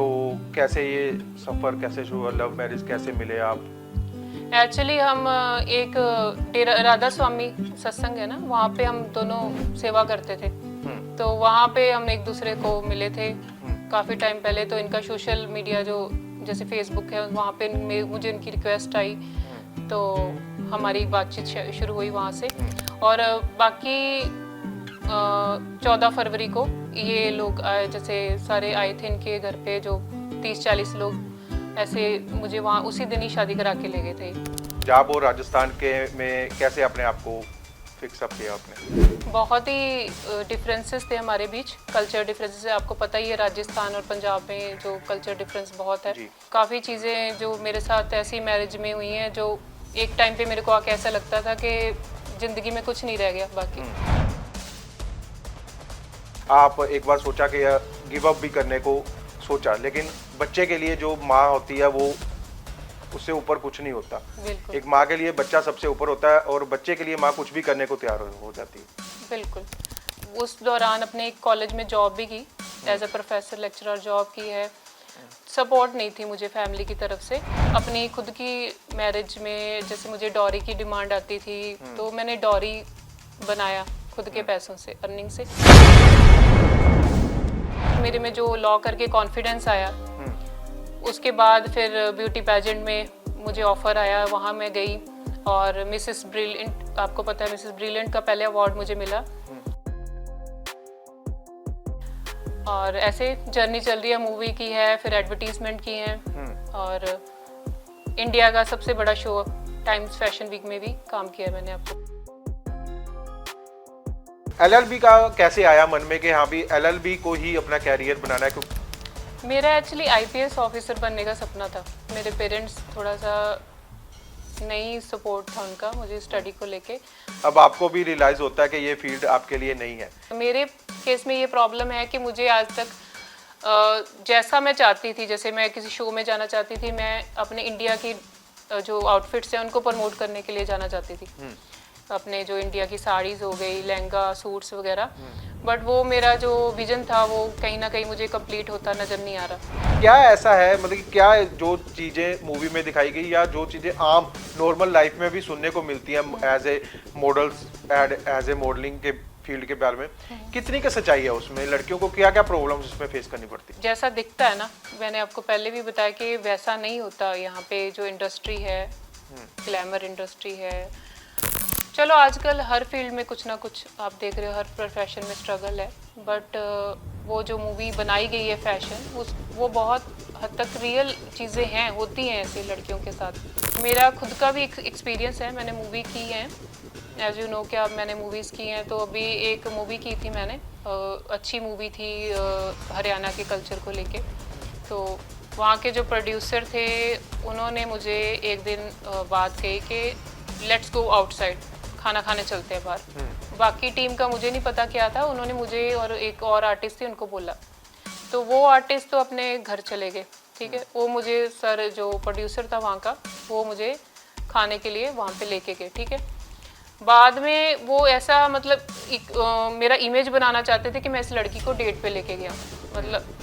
तो कैसे ये सफ़र कैसे शुरू हुआ, लव मैरिज कैसे मिले आप? एक्चुअली हम एक डेरा राधा स्वामी सत्संग है ना, वहाँ पे हम दोनों सेवा करते थे। तो वहाँ पे हम एक दूसरे को मिले थे काफ़ी टाइम पहले। तो इनका सोशल मीडिया जो जैसे फेसबुक है, वहाँ पे मुझे इनकी रिक्वेस्ट आई, तो हमारी बातचीत शुरू हुई वहाँ से। और बाकी 14 फरवरी को ये लोग जैसे सारे आए थे इनके घर पे, जो 30-40 लोग ऐसे मुझे वहाँ उसी दिन ही शादी करा के ले गए थे। पंजाब और राजस्थान के में कैसे अपने आप को फिक्स अप किया आपने? बहुत ही डिफरेंसेस थे हमारे बीच, कल्चर डिफरेंसेस है। आपको पता ही है राजस्थान और पंजाब में जो कल्चर डिफरेंस बहुत है। काफ़ी चीज़ें जो मेरे साथ ऐसी मैरिज में हुई हैं, जो एक टाइम पे मेरे को आके ऐसा लगता था कि ज़िंदगी में कुछ नहीं रह गया बाकी। आप एक बार सोचा कि गिव अप भी करने को सोचा, लेकिन बच्चे के लिए जो माँ होती है वो उससे ऊपर कुछ नहीं होता। एक माँ के लिए बच्चा सबसे ऊपर होता है और बच्चे के लिए माँ कुछ भी करने को तैयार हो जाती है। बिल्कुल। उस दौरान अपने एक कॉलेज में जॉब भी की, as a professor lecturer job की है। सपोर्ट नहीं थी मुझे फैमिली की तरफ से। अपनी खुद की मैरिज में जैसे मुझे डॉरी की डिमांड आती थी, तो मैंने डॉरी बनाया खुद के पैसों से, अर्निंग से। मेरे में जो लॉ करके कॉन्फिडेंस आया, उसके बाद फिर ब्यूटी पैजेंट में मुझे ऑफर आया, वहाँ मैं गई और मिसेस ब्रिलियंट, आपको पता है मिसेस ब्रिलियंट का पहले अवार्ड मुझे मिला। और ऐसे जर्नी चल रही है, मूवी की है, फिर एडवर्टीजमेंट की है, और इंडिया का सबसे बड़ा शो टाइम्स फैशन वीक में भी काम किया है मैंने। आपको एलएलबी का कैसे आया मन में कि हाँ भी एलएलबी को ही अपना कैरियर बनाना है? मेरा एक्चुअली आईपीएस ऑफिसर बनने का सपना था। मेरे पेरेंट्स थोड़ा सा नहीं सपोर्ट था उनका मुझे स्टडी को लेके। अब आपको भी रियलाइज होता है कि ये फील्ड आपके लिए नहीं है? मेरे केस में ये प्रॉब्लम है कि मुझे आज तक जैसा मैं चाहती थी, जैसे मैं किसी शो में जाना चाहती थी, मैं अपने इंडिया की जो आउटफिट्स हैं उनको प्रमोट करने के लिए जाना चाहती थी, अपने जो इंडिया की साड़ीज़ हो गई, लहंगा सूट्स वगैरह। बट वो मेरा जो विजन था वो कहीं ना कहीं मुझे कंप्लीट होता नज़र नहीं आ रहा। क्या ऐसा है, मतलब कि क्या जो चीज़ें मूवी में दिखाई गई या जो चीज़ें आम नॉर्मल लाइफ में भी सुनने को मिलती हैं as a models, as a modelling के फील्ड के बारे में, कितनी का सच्चाई है उसमें? लड़कियों को क्या क्या प्रॉब्लम्स उसमें फेस करनी पड़ती है? जैसा दिखता है ना, मैंने आपको पहले भी बताया कि वैसा नहीं होता। यहाँ पे जो इंडस्ट्री है, ग्लैमर इंडस्ट्री है। चलो आजकल हर फील्ड में कुछ ना कुछ आप देख रहे हो, हर प्रोफेशन में स्ट्रगल है। बट वो जो मूवी बनाई गई है फैशन, वो बहुत हद तक रियल चीज़ें हैं, होती हैं ऐसी लड़कियों के साथ। मेरा खुद का भी एक्सपीरियंस है, मैंने मूवी की है, एज यू नो क्या मैंने मूवीज़ की हैं। तो अभी एक मूवी की थी मैंने, अच्छी मूवी थी, हरियाणा के कल्चर को लेके। तो वहाँ के जो प्रोड्यूसर थे उन्होंने मुझे एक दिन बात कही कि लेट्स गो आउटसाइड, खाना खाने चलते हैं बाहर। बाकी टीम का मुझे नहीं पता क्या था, उन्होंने मुझे और एक और आर्टिस्ट थी उनको बोला। तो वो आर्टिस्ट तो अपने घर चले गए, ठीक है। वो मुझे सर जो प्रोड्यूसर था वहाँ का, वो मुझे खाने के लिए वहाँ पे लेके गए, ठीक है। बाद में वो ऐसा मतलब मेरा इमेज बनाना चाहते थे कि मैं इस लड़की को डेट पे लेके गया। मतलब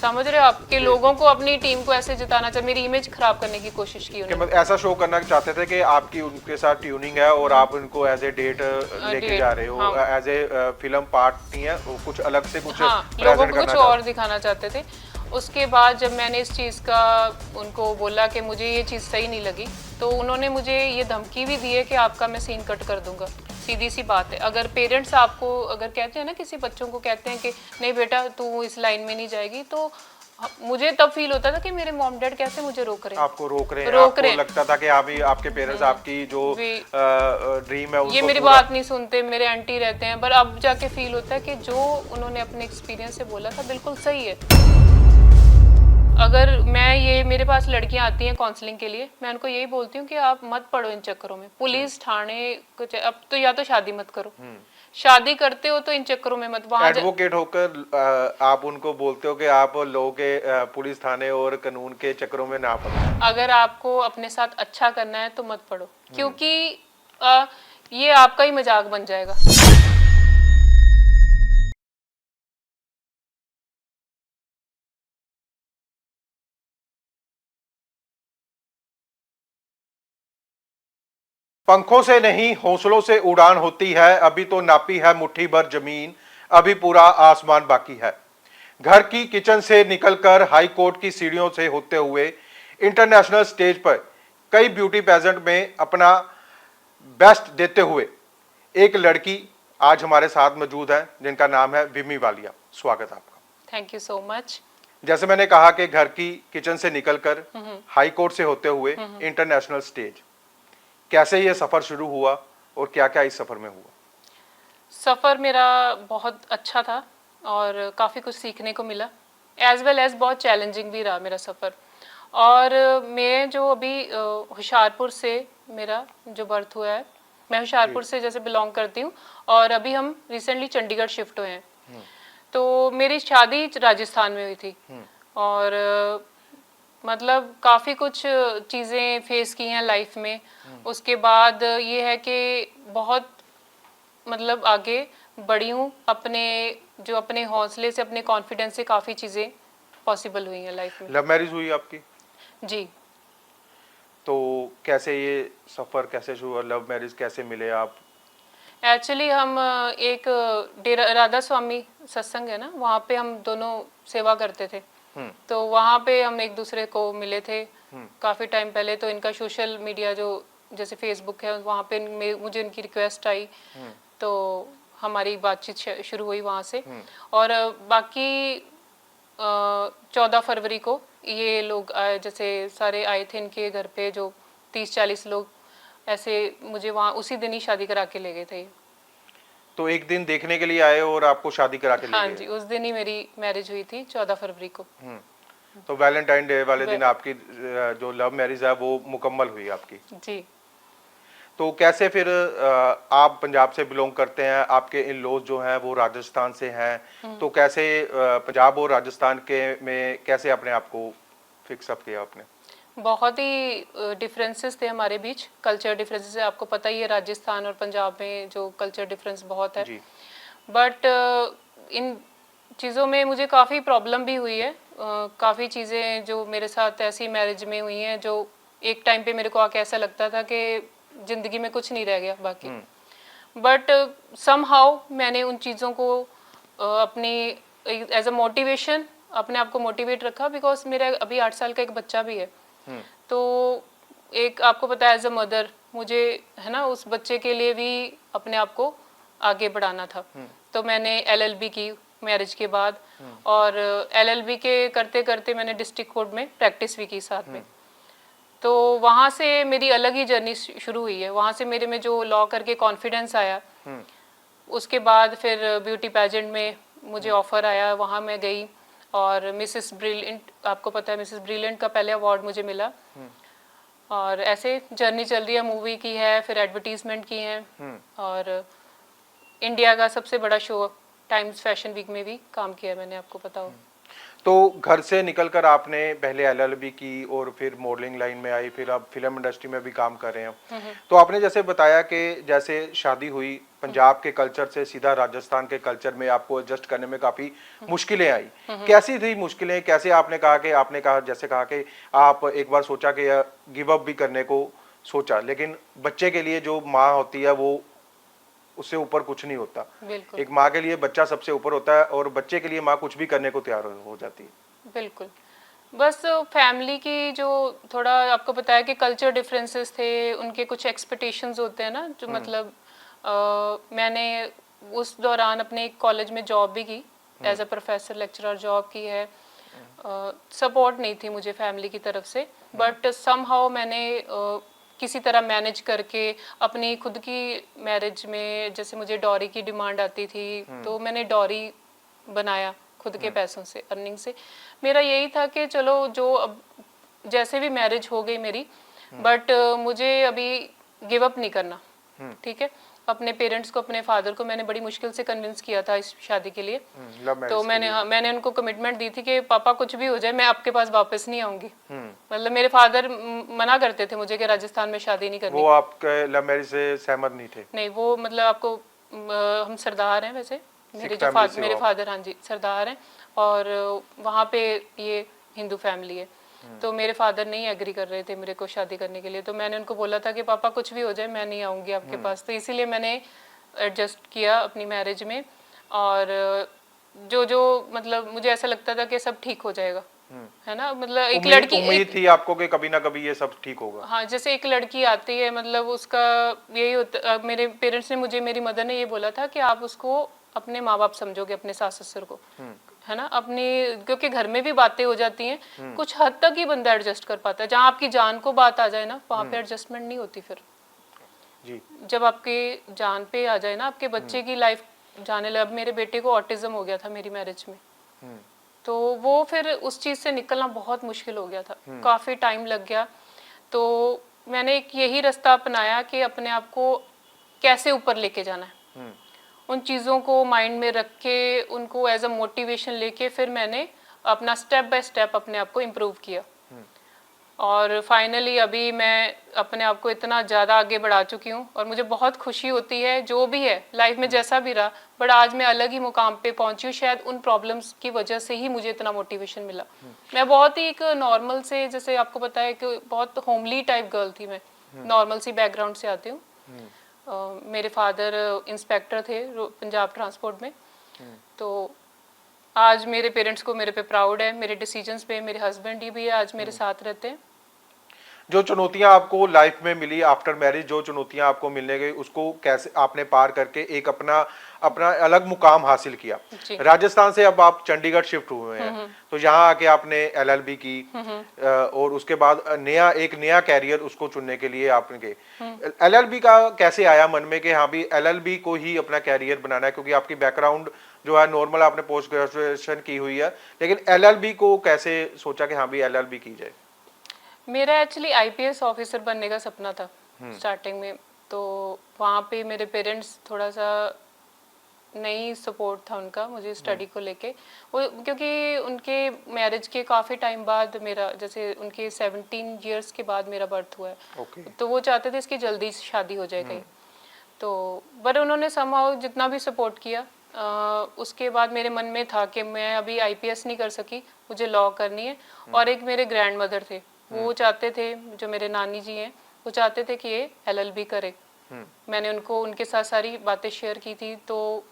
समझ रहे हो आपके लोगों को अपनी टीम को ऐसे जिताना चाहिए, मेरी इमेज खराब करने की कोशिश की उन्होंने। मतलब ऐसा शो करना चाहते थे कि आपकी उनके साथ ट्यूनिंग है और आप उनको एज ए डेट लेके जा रहे हो, एज ए फिल्म पार्ट नहीं है, कुछ अलग से कुछ लोगों को कुछ और दिखाना चाहते थे। उसके बाद जब मैंने इस चीज़ का उनको बोला कि मुझे ये चीज़ सही नहीं लगी, तो उन्होंने मुझे ये धमकी भी दी है कि आपका मैं सीन कट कर दूंगा। सीधी सी बात है, अगर पेरेंट्स आपको अगर कहते हैं ना, किसी बच्चों को कहते हैं कि नहीं बेटा तू इस लाइन में नहीं जाएगी, तो मुझे तब फील होता था कि मेरे मॉम डैड कैसे मुझे रोक रहे हैं, आपको रोक रहे हैं। आपको लगता था कि अभी आपके पेरेंट्स आपकी जो ड्रीम है ये मेरी बात नहीं सुनते, मेरे आंटी रहते हैं। पर अब जाके फील होता है कि जो उन्होंने अपने एक्सपीरियंस से बोला था बिल्कुल सही है। अगर मैं ये मेरे पास लड़कियां आती हैं काउंसलिंग के लिए, मैं उनको यही बोलती हूँ कि आप मत पड़ो इन चक्करों में। पुलिस थाने कुछ अब तो या तो शादी मत करो, शादी करते हो तो इन चक्करों में मत। वहाँ एडवोकेट होकर आप उनको बोलते हो कि आप लोगों के पुलिस थाने और कानून के चक्करों में ना पड़ो। अगर आपको अपने साथ अच्छा करना है तो मत पड़ो, क्योंकि ये आपका ही मजाक बन जाएगा। पंखों से नहीं हौसलों से उड़ान होती है, अभी तो नापी है मुट्ठी भर जमीन, अभी पूरा आसमान बाकी है। घर की किचन से निकलकर हाई कोर्ट की सीढ़ियों से होते हुए इंटरनेशनल स्टेज पर कई ब्यूटी पेजेंट में अपना बेस्ट देते हुए एक लड़की आज हमारे साथ मौजूद है, जिनका नाम है विमी वालिया। स्वागत है आपका। Thank you so much. जैसे मैंने कहा कि घर की किचन से निकलकर हाई कोर्ट से होते हुए इंटरनेशनल स्टेज, कैसे ये सफर शुरू हुआ और क्या क्या इस सफर में हुआ? सफ़र मेरा बहुत अच्छा था और काफ़ी कुछ सीखने को मिला, एज वेल एज बहुत चैलेंजिंग भी रहा मेरा सफ़र। और मैं जो अभी होशियारपुर से मेरा जो बर्थ हुआ है, मैं होशियारपुर से जैसे बिलोंग करती हूँ और अभी हम रिसेंटली चंडीगढ़ शिफ्ट हुए हैं। तो मेरी शादी राजस्थान में हुई थी और मतलब काफ़ी कुछ चीज़ें फेस की हैं लाइफ में। उसके बाद ये है कि बहुत मतलब आगे बढ़ी हूँ, अपने हौसले से, अपने कॉन्फिडेंस से काफ़ी चीज़ें पॉसिबल हुई हैं लाइफ में। लव मैरिज हुई आपकी? जी। तो कैसे ये सफर कैसे शुरू हुआ? लव मैरिज कैसे मिले आप? एक्चुअली हम एक डेरा राधा स्वामी सत्संग है ना, वहाँ पे हम दोनों सेवा करते थे। तो वहाँ पे हम एक दूसरे को मिले थे काफ़ी टाइम पहले। तो इनका सोशल मीडिया जो जैसे फेसबुक है, वहाँ पे मुझे इनकी रिक्वेस्ट आई, तो हमारी बातचीत शुरू हुई वहाँ से। और बाकी 14 फरवरी को ये लोग जैसे सारे आए थे इनके घर पे, जो 30-40 लोग ऐसे मुझे वहाँ उसी दिन ही शादी करा के ले गए थे। तो एक दिन देखने के लिए आए और आपको शादी करा के ले हाँ गए? जी, उस दिन ही मेरी मैरिज हुई थी 14 फरवरी को। तो वैलेंटाइन डे वाले दिन आपकी जो लव मैरिज है वो मुकम्मल हुई आपकी? जी। तो कैसे फिर आप पंजाब से बिलोंग करते हैं, आपके इन लॉज जो हैं वो राजस्थान से हैं, तो कैसे पंजाब और राजस्थान के में कैसे अपने आप को फिक्स अप किया आपने? बहुत ही डिफरेंसेस थे हमारे बीच, कल्चर डिफरेंसेस है। आपको पता ही है राजस्थान और पंजाब में जो कल्चर डिफरेंस बहुत है। बट इन चीज़ों में मुझे काफ़ी प्रॉब्लम भी हुई है। काफ़ी चीज़ें जो मेरे साथ ऐसी मैरिज में हुई हैं जो एक टाइम पे मेरे को आके ऐसा लगता था कि ज़िंदगी में कुछ नहीं रह गया बाकी। बट समहाउ मैंने उन चीज़ों को अपनी एज अ मोटिवेशन अपने आप को मोटिवेट रखा, बिकॉज मेरा अभी 8 साल का एक बच्चा भी है। तो एक आपको पता है एज अ मदर मुझे है ना उस बच्चे के लिए भी अपने आप को आगे बढ़ाना था। तो मैंने LLB की मैरिज के बाद, और LLB के करते करते मैंने डिस्ट्रिक्ट कोर्ट में प्रैक्टिस भी की साथ में। तो वहाँ से मेरी अलग ही जर्नी शुरू हुई है। वहाँ से मेरे में जो लॉ करके कॉन्फिडेंस आया, उसके बाद फिर ब्यूटी पेजेंट में मुझे ऑफर आया, वहाँ मैं गई और मिसेस ब्रिलियंट, आपको पता है मिसेस ब्रिलियंट का पहले अवार्ड मुझे मिला। और ऐसे जर्नी चल रही है, मूवी की है, फिर एडवर्टीजमेंट की है, और इंडिया का सबसे बड़ा शो टाइम्स फैशन वीक में भी काम किया मैंने, आपको पता हो। तो घर से निकलकर आपने पहले LLB की और फिर मॉडलिंग लाइन में आई, फिर आप फिल्म इंडस्ट्री में भी काम कर रहे हैं। तो आपने जैसे बताया कि जैसे शादी हुई पंजाब के कल्चर से सीधा राजस्थान के कल्चर में आपको एडजस्ट करने में काफी मुश्किलें आई। कैसी थी मुश्किलें? कैसे आपने कहा जैसे कहा कि आप एक बार सोचा कि गिव अप भी करने को सोचा, लेकिन बच्चे के लिए जो माँ होती है वो उससे ऊपर कुछ नहीं होता। एक माँ के लिए बच्चा सबसे ऊपर होता है और बच्चे के लिए माँ कुछ भी करने को तैयार हो जाती है। बिल्कुल। बस फैमिली की जो थोड़ा आपको पता है कि कल्चर डिफरेंसेस थे, उनके कुछ एक्सपेक्टेशंस होते हैं ना, जो मतलब मैंने उस दौरान अपने कॉलेज में जॉब भी की, as a professor lecturer job की है। सपोर्ट नहीं थी मुझे फैमिली की तरफ से, बट समहाउ मैंने किसी तरह मैनेज करके अपनी खुद की मैरिज में, जैसे मुझे डॉरी की डिमांड आती थी, तो मैंने डॉरी बनाया खुद के पैसों से, अर्निंग से। मेरा यही था कि चलो जो अब जैसे भी मैरिज हो गई मेरी, बट मुझे अभी गिव अप नहीं करना, ठीक है। अपने पेरेंट्स को, अपने फादर को मैंने बड़ी मुश्किल से कन्विंस किया था इस शादी के लिए। तो मैंने उनको कमिटमेंट दी थी कि पापा कुछ भी हो जाए मैं आपके पास वापस नहीं आऊंगी। मतलब मेरे फादर मना करते थे मुझे कि राजस्थान में शादी नहीं करनी। वो आपके लव मैरिज से सहमत नहीं थे? नहीं, वो मतलब आपको हम सरदार हैं वैसे, मेरे फादर हाँ जी सरदार हैं, और वहाँ पे ये हिंदू फैमिली है। तो मेरे फादर नहीं एग्री कर रहे थे मेरे को शादी करने के लिए, तो मैंने उनको बोला था कि पापा कुछ भी हो जाए मैं नहीं आऊँगी आपके पास, तो इसीलिए मैंने एडजस्ट किया अपनी मैरिज में। और जो जो मतलब मुझे ऐसा लगता था कि सब ठीक हो जाएगा, है ना, मतलब एक लड़की उम्मीद थी आपको कि कभी ना कभी ये सब ठीक होगा। हाँ, जैसे एक लड़की आती है, मतलब उसका यही होता, मेरे पेरेंट्स ने मुझे, मेरी मदर ने ये बोला था कि आप उसको अपने माँ बाप समझोगे, अपने सास ससुर को, है ना, अपनी, क्योंकि घर में भी बातें हो जाती हैं, कुछ हद तक ही बंदा एडजस्ट कर पाता है, जहाँ आपकी जान को बात आ जाए ना वहाँ पे एडजस्टमेंट नहीं होती फिर। जी। जब आपके जान पे आ जाए ना, आपके बच्चे की लाइफ जाने लगे, अब मेरे बेटे को ऑटिज्म हो गया था मेरी मैरिज में, तो वो फिर उस चीज़ से निकलना बहुत मुश्किल हो गया था, काफ़ी टाइम लग गया। तो मैंने एक यही रास्ता अपनाया कि अपने आप को कैसे ऊपर लेके जाना है, उन चीज़ों को माइंड में रख के उनको एज अ मोटिवेशन लेके फिर मैंने अपना स्टेप बाय स्टेप अपने आप को इम्प्रूव किया। और फाइनली अभी मैं अपने आप को इतना ज़्यादा आगे बढ़ा चुकी हूँ और मुझे बहुत खुशी होती है, जो भी है लाइफ में जैसा भी रहा, बट आज मैं अलग ही मुकाम पे पहुंची हूँ, शायद उन प्रॉब्लम्स की वजह से ही मुझे इतना मोटिवेशन मिला। मैं बहुत ही एक नॉर्मल से, जैसे आपको पता है कि बहुत होमली टाइप गर्ल थी मैं, नॉर्मल सी बैकग्राउंड से आती हूँ। मेरे फादर इंस्पेक्टर थे पंजाब ट्रांसपोर्ट में, तो आज मेरे पेरेंट्स को मेरे पे प्राउड है, मेरे डिसीजंस पे। मेरे हस्बैंड ही भी आज मेरे साथ रहते हैं। जो चुनौतियां आपको लाइफ में मिली आफ्टर मैरिज, जो चुनौतियां आपको मिलने गई, उसको कैसे आपने पार करके एक अपना अपना अलग मुकाम हासिल किया। राजस्थान से अब आप चंडीगढ़ शिफ्ट हुए हैं, तो यहाँ आके आपने एलएलबी की, और उसके बाद एक नया कैरियर उसको चुनने के लिए आपने गए। एलएलबी का कैसे आया मन में कि हाँ भी एलएलबी को ही अपना कैरियर बनाना है, क्योंकि आपकी बैकग्राउंड जो है नॉर्मल, आपने पोस्ट ग्रेजुएशन की हुई है, लेकिन एलएलबी को कैसे सोचा कि हाँ भी एलएलबी की जाए? मेरा एक्चुअली आईपीएस ऑफिसर बनने का सपना था स्टार्टिंग में, तो वहाँ पे मेरे पेरेंट्स थोड़ा सा नहीं सपोर्ट था उनका मुझे स्टडी को लेके, वो क्योंकि उनके मैरिज के काफ़ी टाइम बाद मेरा, जैसे उनके 17 इयर्स के बाद मेरा बर्थ हुआ है, तो वो चाहते थे इसकी जल्दी शादी हो जाए कहीं, तो पर उन्होंने समहाउ जितना भी सपोर्ट किया। उसके बाद मेरे मन में था कि मैं अभी आईपीएस नहीं कर सकी, मुझे लॉ करनी है। और एक मेरे ग्रैंड मदर थे, वो चाहते थे, जो मेरे नानी जी हैं, वो चाहते थे कि ये एलएलबी करे। मैंने उनको उनके साथ सारी बातें शेयर की थी, तो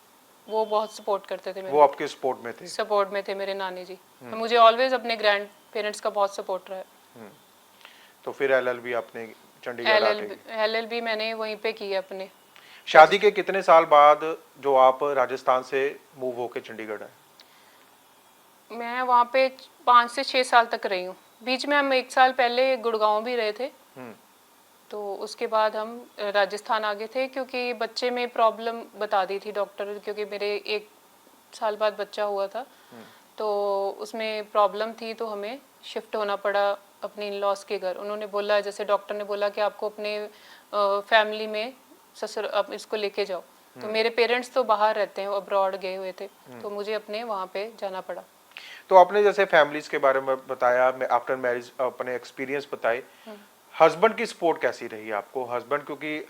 वो बहुत सपोर्ट करते थे। वो आपके सपोर्ट में थे? सपोर्ट में थे मेरे नानी जी। मुझे ऑलवेज अपने ग्रैंड पेरेंट्स का बहुत सपोर्ट रहा है। तो फिर एलएलबी आपने चंडीगढ़ आके? एलएलबी मैंने वहीं पे की अपने। शादी के कितने साल बाद जो आप राजस्थान से मूव होके चंडीगढ़ आए? मैं वहाँ पे 5 से 6 साल तक रही हूँ। बीच में हम 1 साल पहले गुड़गांव भी रहे थे, तो उसके बाद हम राजस्थान आ गए थे, क्योंकि बच्चे में प्रॉब्लम बता दी थी डॉक्टर, क्योंकि मेरे 1 साल बाद बच्चा हुआ था, तो उसमें प्रॉब्लम थी, तो हमें शिफ्ट होना पड़ा अपने इन लॉस के घर। उन्होंने बोला, जैसे डॉक्टर ने बोला कि आपको अपने फैमिली में ससुर अब इसको लेके जाओ, तो मेरे पेरेंट्स तो बाहर रहते हैं, अब्रॉड गए हुए थे, तो मुझे अपने वहाँ पे जाना पड़ा। तो आपने जैसे फैमिलीज के बारे में बताया, आफ्टर मैरिज अपने एक्सपीरियंस बताए, हस्बैंड की सपोर्ट कैसी रही आपको? हस्बैंड, क्योंकि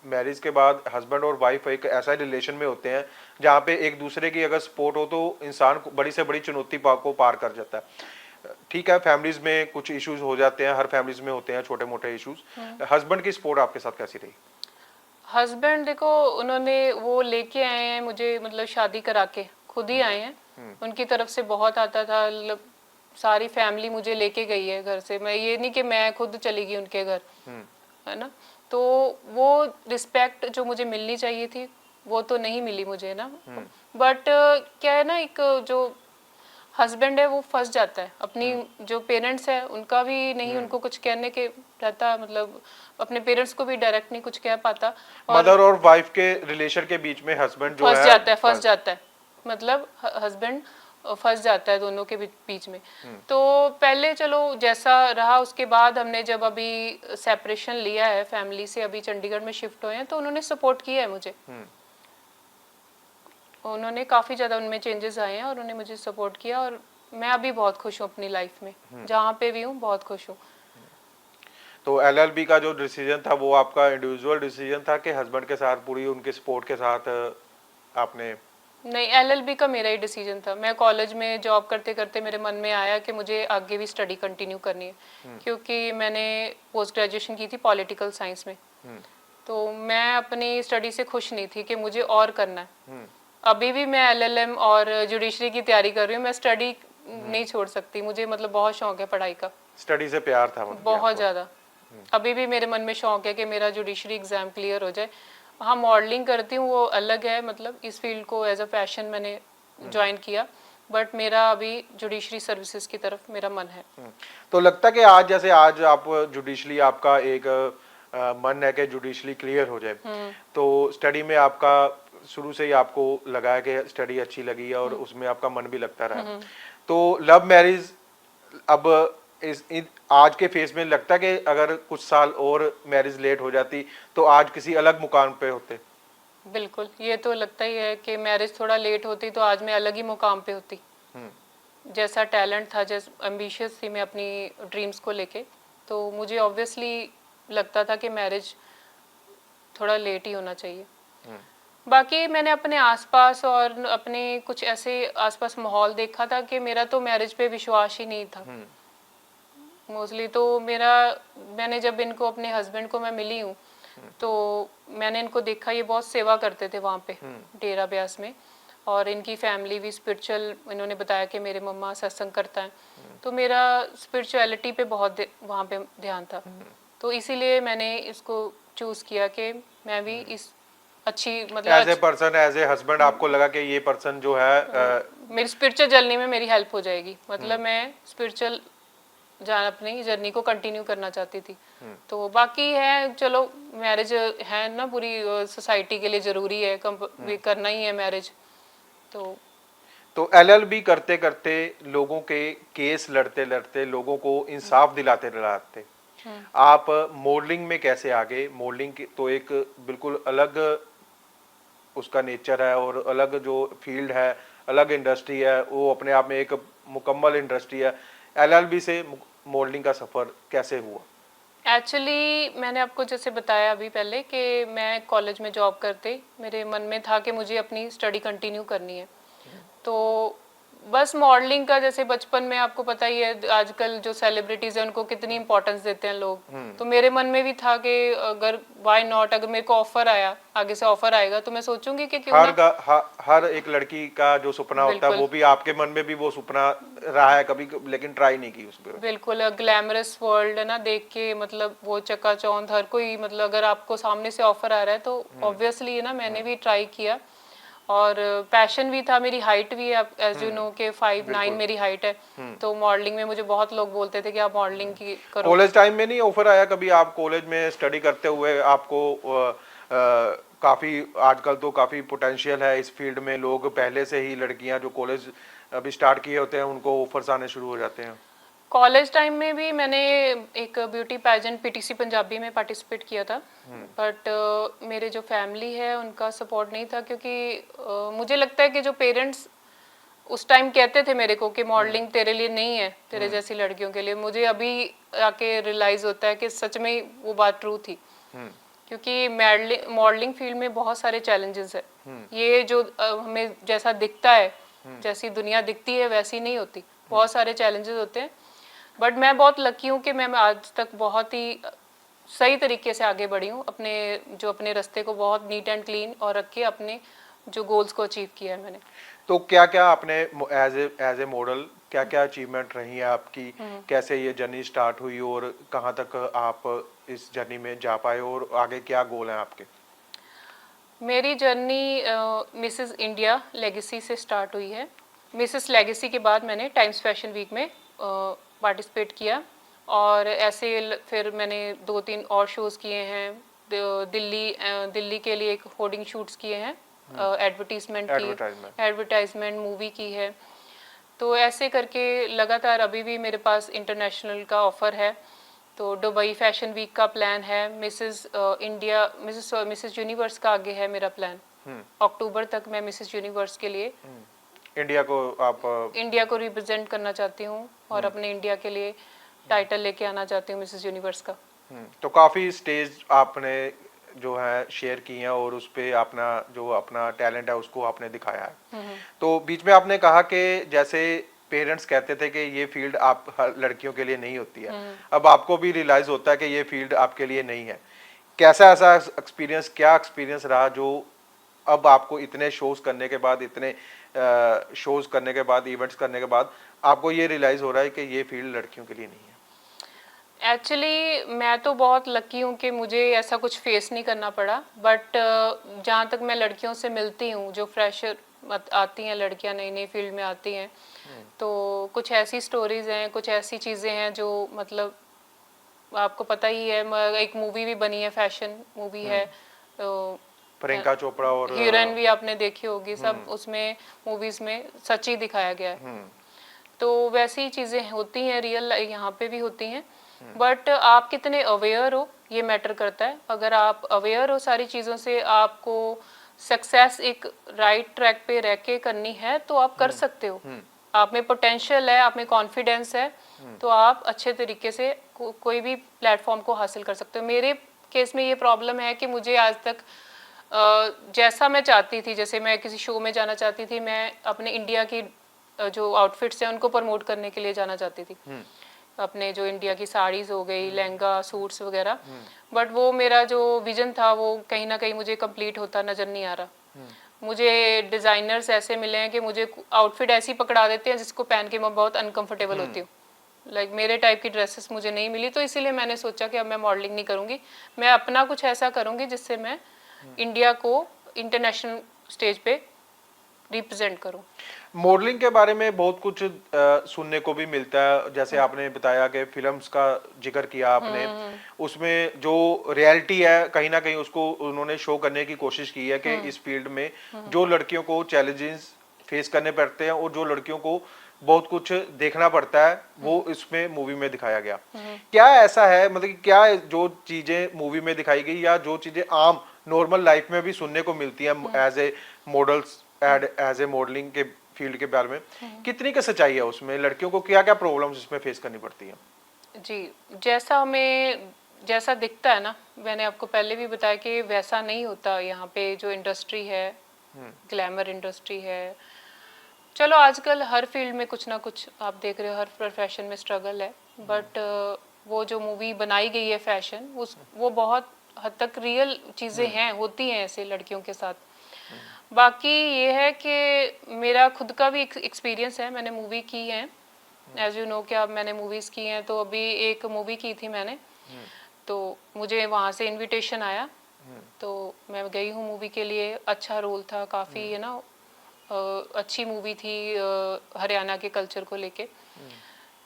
मैरिज के बाद हस्बैंड और वाइफ एक ऐसा रिलेशन में होते हैं जहाँ पे एक दूसरे की अगर सपोर्ट हो तो इंसान बड़ी से बड़ी चुनौती को पार कर जाता है। ठीक है, फैमिलीज में कुछ इश्यूज हो जाते हैं, हर फैमिलीज में होते हैं छोटे मोटे इश्यूज। हस्बैंड की सपोर्ट आपके साथ कैसी रही? हस्बैंड देखो, उन्होंने वो लेके आए हैं मुझे, मतलब शादी करा के खुद ही आए हैं। उनकी तरफ से बहुत आता था, मतलब सारी फैमिली मुझे लेके गई है घर से, मैं ये नहीं कि मैं खुद चली गई उनके घर, है ना। तो वो रिस्पेक्ट जो मुझे मिलनी चाहिए थी वो तो नहीं मिली मुझे ना। बट क्या है ना, एक जो हस्बैंड है वो फंस जाता है, अपनी जो पेरेंट्स है उनका भी नहीं उनको कुछ कहने के रहता, मतलब अपने पेरेंट्स को भी डायरेक्ट नहीं कुछ कह पाता, मदर और वाइफ के रिलेशन के बीच में हस्बैंड जो है फंस जाता है, मतलब हस्बैंड फंस जाता है दोनों के बीच में। तो पहले चलो जैसा रहा, उसके बाद हमने जब अभी सेपरेशन लिया है फैमिली से, अभी चंडीगढ़ में शिफ्ट हुए हैं, तो उन्होंने सपोर्ट किया है मुझे। उन्होंने काफ़ी ज़्यादा उनमें चेंजेस आए हैं और उन्होंने मुझे सपोर्ट किया, और मैं अभी बहुत खुश हूँ अपनी लाइफ में, जहाँ पे भी हूँ बहुत खुश हूँ। तो एलएलबी का जो डिसीजन था वो आपका इंडिविजुअल डिसीजन था कि हस्बैंड के साथ पूरी उनके सपोर्ट के साथ आपने? नहीं, एलएलबी का मेरा ही डिसीजन था। मैं कॉलेज में जॉब करते करते मेरे मन में आया कि मुझे आगे भी स्टडी कंटिन्यू करनी है, क्योंकि मैंने पोस्ट ग्रेजुएशन की थी पॉलिटिकल साइंस में। तो मैं अपनी स्टडी से खुश नहीं थी कि मुझे और करना है। अभी भी मैं एलएलएम और जुडिशरी की तैयारी कर रही हूँ। मैं स्टडी नहीं छोड़ सकती, मुझे मतलब बहुत शौक है पढ़ाई का, स्टडी से प्यार था मतलब बहुत आपको? ज़्यादा। अभी भी मेरे मन में शौक है कि मेरा जुडिशरी एग्ज़ाम क्लियर हो जाए। हाँ, मॉडलिंग करती हूँ वो अलग है, मतलब इस फील्ड को एज अ पैशन मैंने ज्वाइन किया, बट मेरा अभी जुडिशरी सर्विसेज की तरफ मेरा मन है। तो लगता कि आज जैसे आज आप जुडिशली आपका एक मन है कि जुडिशली क्लियर हो जाए, तो स्टडी में आपका शुरू से ही आपको लगा है कि स्टडी अच्छी लगी है और उसमें आपका मन भी लगता रहा, तो लव मैरिज अब आज के फेस में लगता है कि अगर कुछ साल और मैरिज लेट हो जाती तो आज किसी अलग मुकाम पे होते? बिल्कुल, ये तो लगता ही है कि मैरिज थोड़ा लेट होती तो आज मैं अलग ही मुकाम पे होती। जैसा टैलेंट था, जैसा एम्बिशियस थी मैं अपनी ड्रीम्स को लेके, तो मुझे ऑब्वियसली लगता था कि मैरिज थोड़ा लेट ही होना चाहिए। बाकी मैंने अपने आसपास और अपने कुछ ऐसे आसपास माहौल देखा था कि मेरा तो मैरिज पे विश्वास ही नहीं था मोस्टली। तो मैंने जब इनको अपने हस्बैंड को मैं मिली हूँ, तो मैंने इनको देखा, ये बहुत सेवा करते थे वहाँ पे डेरा ब्यास में, और इनकी फैमिली भी स्पिरिचुअल, इन्होंने बताया कि मेरे मम्मा सत्संग करता है, तो मेरा स्पिरिचुअलिटी पे बहुत वहाँ पे ध्यान था। तो इसीलिए मैंने इसको चूज किया कि मैं भी इस अच्छी मतलब as a person, as a husband आपको लगा कि ये पर्सन जो है मेरी स्पिरिचुअल जर्नी में मेरी हेल्प हो जाएगी, मतलब मैं स्पिरिचुअल अपनी जर्नी को कंटिन्यू करना चाहती थी। तो बाकी है, चलो मैरिज है ना, पूरी सोसाइटी के लिए जरूरी है, करना ही है मैरिज। तो एलएलबी करते करते लोगों के केस लड़ते लड़ते लोगों को इंसाफ दिलाते दिलाते आप मॉडलिंग में कैसे आगे? मॉडलिंग तो एक बिल्कुल अलग उसका नेचर है और अलग जो फील्ड है, अलग इंडस्ट्री है, वो अपने आप में एक मुकम्मल इंडस्ट्री है। एलएलबी से मॉडलिंग का सफर कैसे हुआ? एक्चुअली मैंने आपको जैसे बताया अभी पहले कि मैं कॉलेज में जॉब करते मेरे मन में था कि मुझे अपनी स्टडी कंटिन्यू करनी है। तो बस मॉडलिंग का, जैसे बचपन में आपको पता ही है आजकल जो सेलिब्रिटीज हैं उनको कितनी इंपॉर्टेंस देते हैं लोग, तो मेरे मन में भी था कि अगर व्हाई नॉट, अगर मेरे को ऑफर आया, आगे से ऑफर आएगा, तो मैं सोचूंगी कि क्यों ना। हर एक लड़की का जो सपना होता है, वो भी आपके मन में भी वो सपना रहा है कभी, लेकिन ट्राई नहीं की उस पर। बिल्कुल, ग्लैमरस वर्ल्ड है ना, देख के मतलब वो चकाचौंध हर कोई, मतलब अगर आपको सामने से ऑफर आ रहा है तो ऑब्वियसली है ना, मैंने भी ट्राई किया, और पैशन भी था, मेरी हाइट भी है, एज यू नो के 5'9" मेरी हाइट है। तो मॉडलिंग में मुझे बहुत लोग बोलते थे कि आप मॉडलिंग की करो। कॉलेज टाइम में नहीं ऑफर आया कभी? आप कॉलेज में स्टडी करते हुए आपको काफी, आजकल तो काफी पोटेंशियल है इस फील्ड में, लोग पहले से ही, लड़कियां जो कॉलेज अभी स्टार्ट किए होते हैं उनको ऑफर्स आने शुरू हो जाते हैं। कॉलेज टाइम में भी मैंने एक ब्यूटी पैजेंट पीटीसी पंजाबी में पार्टिसिपेट किया था, बट मेरे जो फैमिली है उनका सपोर्ट नहीं था, क्योंकि मुझे लगता है कि जो पेरेंट्स उस टाइम कहते थे मेरे को कि मॉडलिंग तेरे लिए नहीं है, तेरे जैसी लड़कियों के लिए, मुझे अभी आके रियलाइज होता है कि सच में वो बात ट्रू थी। क्योंकि मॉडलिंग फील्ड में बहुत सारे चैलेंजेस है। ये जो हमें जैसा दिखता है, जैसी दुनिया दिखती है वैसी नहीं होती, बहुत सारे चैलेंजेस होते हैं। बट मैं बहुत लकी हूँ कि मैं आज तक बहुत ही सही तरीके से आगे बढ़ी हूँ, अपने रास्ते को बहुत नीट एंड क्लीन और रख के अपने जो गोल्स को अचीव किया है मैंने। तो क्या क्या आपने एज ए मॉडल क्या क्या अचीवमेंट रही है आपकी? कैसे ये जर्नी स्टार्ट हुई और कहाँ तक आप इस जर्नी में जा पाए और आगे क्या गोल हैं आपके? मेरी जर्नी मिसेस इंडिया लेगेसी से स्टार्ट हुई है। मिसेस लेगेसी के बाद मैंने टाइम्स फैशन वीक में पार्टिसिपेट किया, और ऐसे फिर मैंने 2-3 और शोज़ किए हैं। दिल्ली के लिए एक होर्डिंग शूट्स किए हैं, एडवर्टाइजमेंट मूवी की है। तो ऐसे करके लगातार अभी भी मेरे पास इंटरनेशनल का ऑफ़र है। तो दुबई फैशन वीक का प्लान है, मिसेस इंडिया, मिसेस यूनिवर्स का आगे है मेरा प्लान। अक्टूबर तक मैं मिसेस यूनिवर्स के लिए इंडिया को रिप्रेजेंट करना चाहती हूँ, और अपने इंडिया के लिए टाइटल लेके आना चाहती हूँ मिसेस यूनिवर्स का। तो काफी स्टेज आपने जो है शेयर की हैं और उस पे अपना जो अपना टैलेंट है उसको आपने दिखाया है। तो बीच में आपने कहा कि जैसे पेरेंट्स कहते थे कि ये फील्ड आप हर लड़कियों के लिए नहीं होती है, अब आपको भी रियलाइज होता है कि ये फील्ड आपके लिए नहीं है। कैसा ऐसा एक्सपीरियंस, क्या एक्सपीरियंस रहा जो अब आपको इतने शोज करने के बाद, इतने शोज करने के बाद, इवेंट्स करने के बाद आपको ये रियलाइज हो रहा है कि ये फील्ड लड़कियों के लिए नहीं है? एक्चुअली मैं तो बहुत लकी हूँ कि मुझे ऐसा कुछ फेस नहीं करना पड़ा, बट जहाँ तक मैं लड़कियों से मिलती हूँ, जो फ्रेशर आती हैं लड़कियाँ, नई नई फील्ड में आती हैं, तो कुछ ऐसी स्टोरीज हैं, कुछ ऐसी चीज़ें हैं जो मतलब आपको पता ही है। एक मूवी भी बनी है, फैशन मूवी है, तो प्रियंका चोपड़ा और हीरोइन भी आपने देखी होगी, सब उसमें मूवीज में सच ही दिखाया गया है। तो वैसी चीज़ें होती हैं, रियल यहाँ पे भी होती हैं, बट आप कितने अवेयर हो ये मैटर करता है। अगर आप अवेयर हो सारी चीज़ों से, आपको सक्सेस एक राइट ट्रैक पे रह के करनी है तो आप कर सकते हो। आप में पोटेंशियल है, आप में कॉन्फिडेंस है, तो आप अच्छे तरीके से कोई भी प्लेटफॉर्म को हासिल कर सकते हो। मेरे केस में ये प्रॉब्लम है कि मुझे आज तक जैसा मैं चाहती थी, जैसे मैं किसी शो में जाना चाहती थी, मैं अपने इंडिया की जो आउटफिट्स हैं उनको प्रमोट करने के लिए जाना चाहती थी, अपने जो इंडिया की साड़ीज हो गई, लहंगा सूट्स वगैरह, बट वो मेरा जो विजन था वो कहीं ना कहीं मुझे कंप्लीट होता नजर नहीं आ रहा। मुझे डिज़ाइनर्स ऐसे मिले हैं कि मुझे आउटफिट ऐसी पकड़ा देते हैं जिसको पहन के मैं बहुत अनकंफर्टेबल होती हूँ। लाइक मेरे टाइप की ड्रेसेस मुझे नहीं मिली, तो इसीलिए मैंने सोचा कि अब मैं मॉडलिंग नहीं करूँगी, मैं अपना कुछ ऐसा करूँगी जिससे मैं इंडिया को इंटरनेशनल स्टेज पे रिप्रेजेंट करूँ। मॉडलिंग के बारे में बहुत कुछ सुनने को भी मिलता है, जैसे आपने बताया कि फिल्म्स का जिक्र किया आपने, उसमें जो रियलिटी है कहीं ना कहीं उसको उन्होंने शो करने की कोशिश की है कि इस फील्ड में जो लड़कियों को चैलेंजेस फेस करने पड़ते हैं और जो लड़कियों को बहुत कुछ देखना पड़ता है, वो इसमें मूवी में दिखाया गया। क्या ऐसा है, मतलब कि क्या जो चीजें मूवी में दिखाई गई या जो चीजें आम नॉर्मल लाइफ में भी सुनने को मिलती हैं as a models, as a modelling के फील्ड के बारे में, कितनी का सच्चाई है उसमें? लड़कियों को क्या क्या प्रॉब्लम्स इसमें फेस करनी पड़ती हैं? जी, जैसा हमें जैसा दिखता है ना, मैंने आपको पहले भी बताया कि वैसा नहीं होता यहाँ पे। जो इंडस्ट्री है, ग्लैमर इंडस्ट्री है, चलो आजकल हर फील्ड में कुछ ना कुछ आप देख रहे हो, हर प्रोफेशन में स्ट्रगल है, बट वो जो मूवी बनाई गई है फैशन, वो बहुत हद तक रियल चीज़ें हैं, होती हैं ऐसे लड़कियों के साथ। बाकी ये है कि मेरा खुद का भी एक्सपीरियंस है, मैंने मूवी की है, एज यू नो कि अब मैंने मूवीज़ की हैं, तो अभी एक मूवी की थी मैंने, तो मुझे वहाँ से इनविटेशन आया, तो मैं गई हूँ मूवी के लिए। अच्छा रोल था, काफ़ी है ना, अच्छी मूवी थी, हरियाणा के कल्चर को लेके।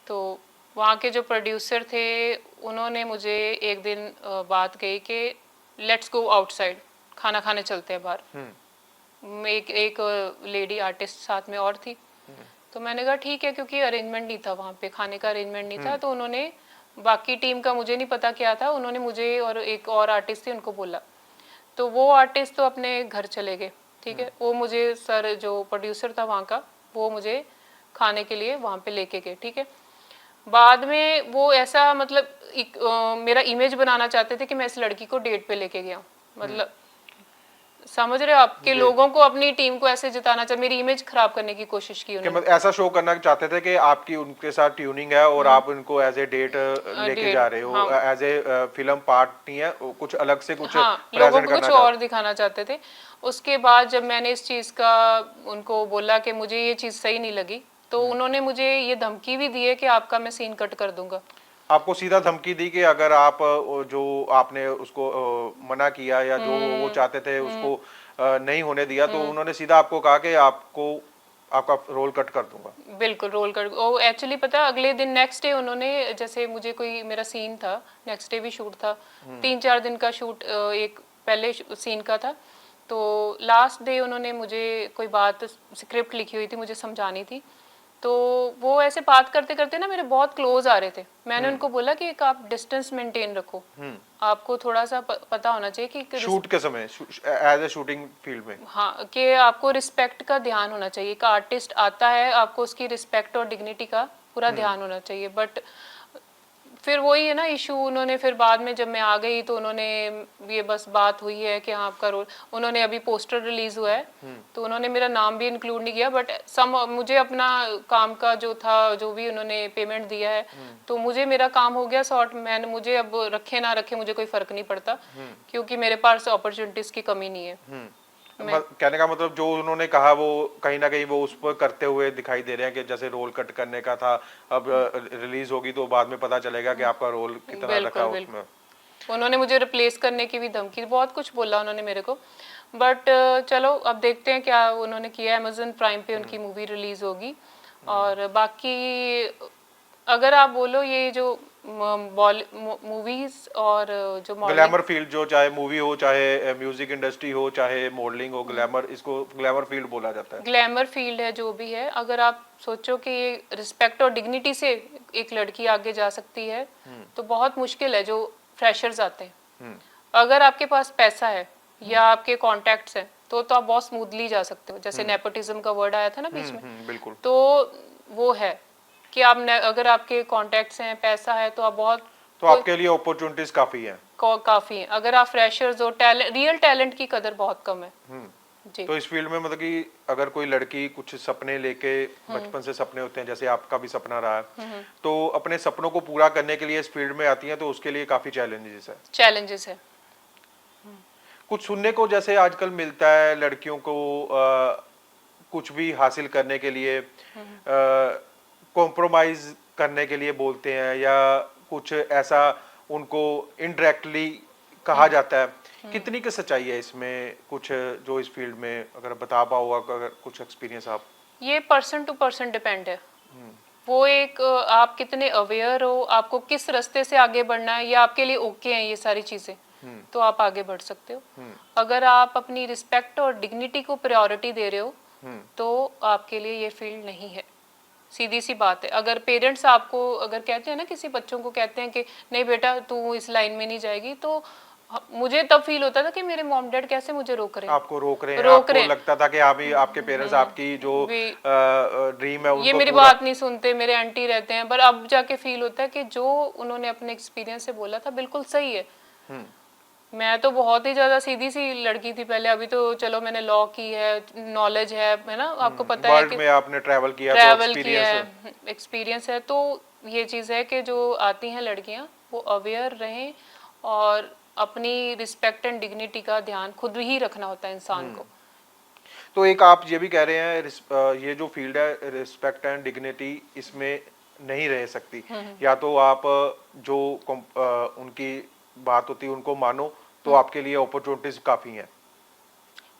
तो वहाँ के जो प्रोड्यूसर थे उन्होंने मुझे एक दिन बात कही कि लेट्स गो आउटसाइड, खाना खाने चलते हैं बाहर। एक लेडी आर्टिस्ट साथ में और थी, तो मैंने कहा ठीक है, क्योंकि अरेंजमेंट नहीं था वहाँ पे, खाने का अरेंजमेंट नहीं था, तो उन्होंने, बाकी टीम का मुझे नहीं पता क्या था, उन्होंने मुझे और एक और आर्टिस्ट थी उनको बोला, तो वो आर्टिस्ट तो अपने घर चले गए, ठीक है, वो मुझे सर जो प्रोड्यूसर था वहाँ का, वो मुझे खाने के लिए वहाँ पे लेके गए, ठीक है। बाद में वो ऐसा मतलब मेरा इमेज बनाना चाहते थे कि मैं इस लड़की को डेट पे लेके गया, मतलब समझ रहे हो, आपके लोगों को, अपनी टीम को ऐसे जिताना चाह, मेरी इमेज खराब करने की कोशिश की उन्होंने। मतलब ऐसा शो करना चाहते थे कि आपकी उनके साथ ट्यूनिंग है और आप उनको एज ए डेट लेके जा रहे हो, एज ए फिल्म पार्ट नहीं है, कुछ अलग से कुछ लोगों को कुछ और दिखाना चाहते थे। उसके बाद जब मैंने इस चीज़ का उनको बोला कि मुझे ये चीज़ सही नहीं लगी, तो उन्होंने मुझे ये धमकी भी दी है कि आपका मैं सीन कट कर दूंगा। आपको सीधा धमकी दी कि अगर आप जो आपने उसको मना किया या जो वो चाहते थे उसको नहीं होने दिया, तो उन्होंने सीधा आपको कहा कि आपको आपका रोल कट कर दूंगा? बिल्कुल, रोल कट। ओ एक्चुअली पता, अगले दिन नेक्स्ट डे उन्होंने, जैसे मुझे कोई मेरा सीन था, नेक्स्ट डे भी शूट था, 3-4 दिन का शूट एक पहले सीन का था, तो लास्ट डे उन्होंने मुझे कोई बात, स्क्रिप्ट लिखी हुई थी, मुझे समझानी थी, तो वो ऐसे बात करते करते ना मेरे बहुत क्लोज आ रहे थे। मैंने उनको बोला कि एक आप डिस्टेंस मेंटेन रखो, आपको थोड़ा सा पता होना चाहिए कि शूट के समय, एज ए शूटिंग फील्ड में, हाँ, कि आपको रिस्पेक्ट का ध्यान होना चाहिए। एक आर्टिस्ट आता है, आपको उसकी रिस्पेक्ट और डिग्निटी का पूरा ध्यान होना चाहिए, बट फिर वही है ना इशू, उन्होंने फिर बाद में जब मैं आ गई तो उन्होंने ये बस बात हुई है कि हाँ आपका रोल, उन्होंने अभी पोस्टर रिलीज हुआ है तो उन्होंने मेरा नाम भी इंक्लूड नहीं किया, बट सम मुझे अपना काम का जो था, जो भी उन्होंने पेमेंट दिया है तो मुझे मेरा काम हो गया सॉर्ट, मैंने मुझे अब रखे ना रखे मुझे कोई फर्क नहीं पड़ता, क्योंकि मेरे पास अपॉर्चुनिटीज की कमी नहीं है। कहने का मतलब जो उन्होंने कहा वो कहीं ना कहीं वो उस पर करते हुए दिखाई दे रहे हैं कि जैसे रोल कट करने का था, अब रिलीज होगी तो बाद में पता चलेगा कि आपका रोल कितना रखा उसमें। उन्होंने मुझे रिप्लेस करने की भी धमकी, बहुत कुछ बोला उन्होंने मेरे को, बट चलो अब देखते हैं क्या उन्होंने किया। अमेज़न प्राइम पे उनकी मूवी रिलीज होगी। और बाकी अगर आप बोलो ये जो मूवीज और जो ग्लैमर फील्ड, जो चाहे मूवी हो, चाहे म्यूजिक इंडस्ट्री हो, चाहे मॉडलिंग हो, ग्लैमर, इसको ग्लैमर फील्ड बोला जाता है। ग्लैमर फील्ड है जो भी है, अगर आप सोचो कि रिस्पेक्ट और डिग्निटी से एक लड़की आगे जा सकती है तो बहुत मुश्किल है जो फ्रेशर्स आते हैं। अगर आपके पास पैसा है या आपके कॉन्टैक्ट्स हैं तो आप बहुत स्मूथली जा सकते हो, जैसे नेपोटिज्म का वर्ड आया था ना बीच में, बिल्कुल। तो वो है कि आप अगर आपके कॉन्टैक्ट्स हैं, पैसा है तो आप बहुत, तो आपके लिए अपॉर्चुनिटीज काफी हैं। काफी है। अगर आप फ्रेशर्स हो, टैलेंट, रियल टैलेंट की कदर बहुत कम है जी। तो इस फील्ड में मतलब कि अगर कोई लड़की कुछ सपने लेके, बचपन से सपने होते हैं जैसे आपका भी सपना रहा है, तो अपने सपनों को पूरा करने के लिए इस फील्ड में आती है तो उसके लिए काफी चैलेंजेस है। कुछ सुनने को जैसे आजकल मिलता है लड़कियों को कुछ भी हासिल करने के लिए कॉम्प्रोमाइज करने के लिए बोलते हैं, या कुछ ऐसा उनको इनडायरेक्टली कहा जाता है। कितनी की सच्चाई है इसमें, कुछ जो इस फील्ड में अगर बता पाओ, अगर कुछ एक्सपीरियंस आप। ये पर्सन टू पर्सन डिपेंड है। वो एक आप कितने अवेयर हो, आपको किस रास्ते से आगे बढ़ना है, या आपके लिए ओके हैं ये सारी चीजें, तो आप आगे बढ़ सकते हो। अगर आप अपनी रिस्पेक्ट और डिग्निटी को प्रायोरिटी दे रहे हो तो आपके लिए ये फील्ड नहीं है। सीधी सी बात है। अगर पेरेंट्स आपको अगर कहते हैं ना, किसी बच्चों को कहते हैं कि नहीं बेटा तू इस लाइन में नहीं जाएगी, तो मुझे तब फील होता था कि मेरे मॉम डैड कैसे मुझे रोक रहे हैं, आपको रोक रहे हैं, आपको लगता था कि आप ही, आपके पेरेंट्स आपकी जो ड्रीम है उनको, ये मेरी बात नहीं सुनते, मेरे आंटी रहते हैं। पर अब जाके फील होता है कि जो उन्होंने अपने एक्सपीरियंस से बोला था बिल्कुल सही है। मैं तो बहुत ही ज्यादा सीधी सी लड़की थी पहले, अभी तो चलो मैंने लॉ की है, नॉलेज है ना, आपको पता है कि में आपने ट्रैवल किया, एक्सपीरियंस है। तो ये चीज है कि जो आती हैं लड़कियां वो अवेयर रहें, और अपनी रिस्पेक्ट एंड डिग्निटी का ध्यान खुद ही रखना होता है इंसान को। तो एक आप ये भी कह रहे हैं ये जो फील्ड है रिस्पेक्ट एंड डिग्निटी इसमें नहीं रह सकती, या तो आप जो उनकी बात होती है उनको मानो तो आपके लिए अपॉर्चुनिटीज काफी हैं।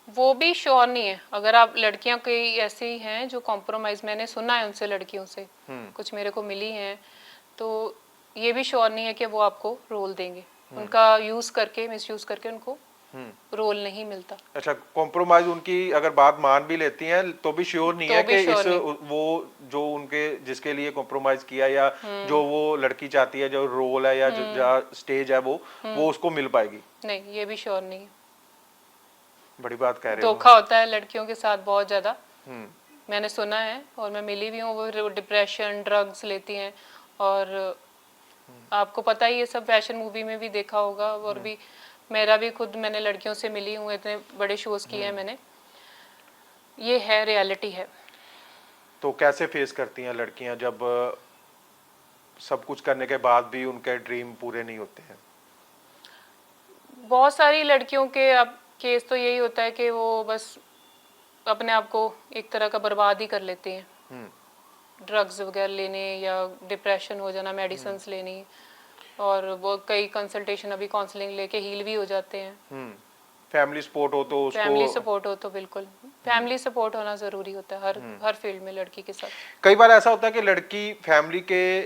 वो भी श्योर नहीं है। अगर आप लड़कियां कई ऐसी हैं जो कॉम्प्रोमाइज, मैंने सुना है उनसे, लड़कियों से कुछ मेरे को मिली हैं, तो ये भी श्योर नहीं है कि वो आपको रोल देंगे। उनका यूज करके, मिसयूज करके उनको रोल नहीं मिलता। अच्छा, कॉम्प्रोमाइज उनकी अगर बात मान भी लेती हैं तो भी श्योर नहीं है कि इस वो जो उनके जिसके लिए कॉम्प्रोमाइज किया, या जो वो लड़की चाहती है, जो रोल है या जो स्टेज है वो उसको मिल पाएगी। नहीं, ये भी श्योर नहीं है। बड़ी बात कह रहे हो। धोखा होता है लड़कियों के साथ बहुत ज्यादा, मैंने सुना है और मैं मिली भी हूँ। वो डिप्रेशन, ड्रग्स लेती हैं, और आपको पता ही ये सब फैशन मूवी में भी देखा होगा, और भी मेरा भी खुद, मैंने लड़कियों से मिली हूँ, इतने बड़े शोज किए हैं मैंने, ये है, रियलिटी है। तो कैसे फेस करती हैं लड़कियां जब सब कुछ करने के बाद भी उनके ड्रीम पूरे नहीं होते हैं? बहुत सारी लड़कियों के अब केस तो यही होता है कि वो बस अपने आप को एक तरह का बर्बाद ही कर लेते हैं, ड्रग्स वगैरह लेने या डिप्रेशन हो जाना, मेडिसिन लेनी, और वो कई कंसल्टेशन, अभी काउंसलिंग लेके हील भी हो जाते हैं। फैमिली सपोर्ट हो तो उसको, फैमिली सपोर्ट हो तो बिल्कुल, फैमिली सपोर्ट होना जरूरी होता है हर फील्ड में लड़की के साथ। कई बार ऐसा होता है कि लड़की फैमिली के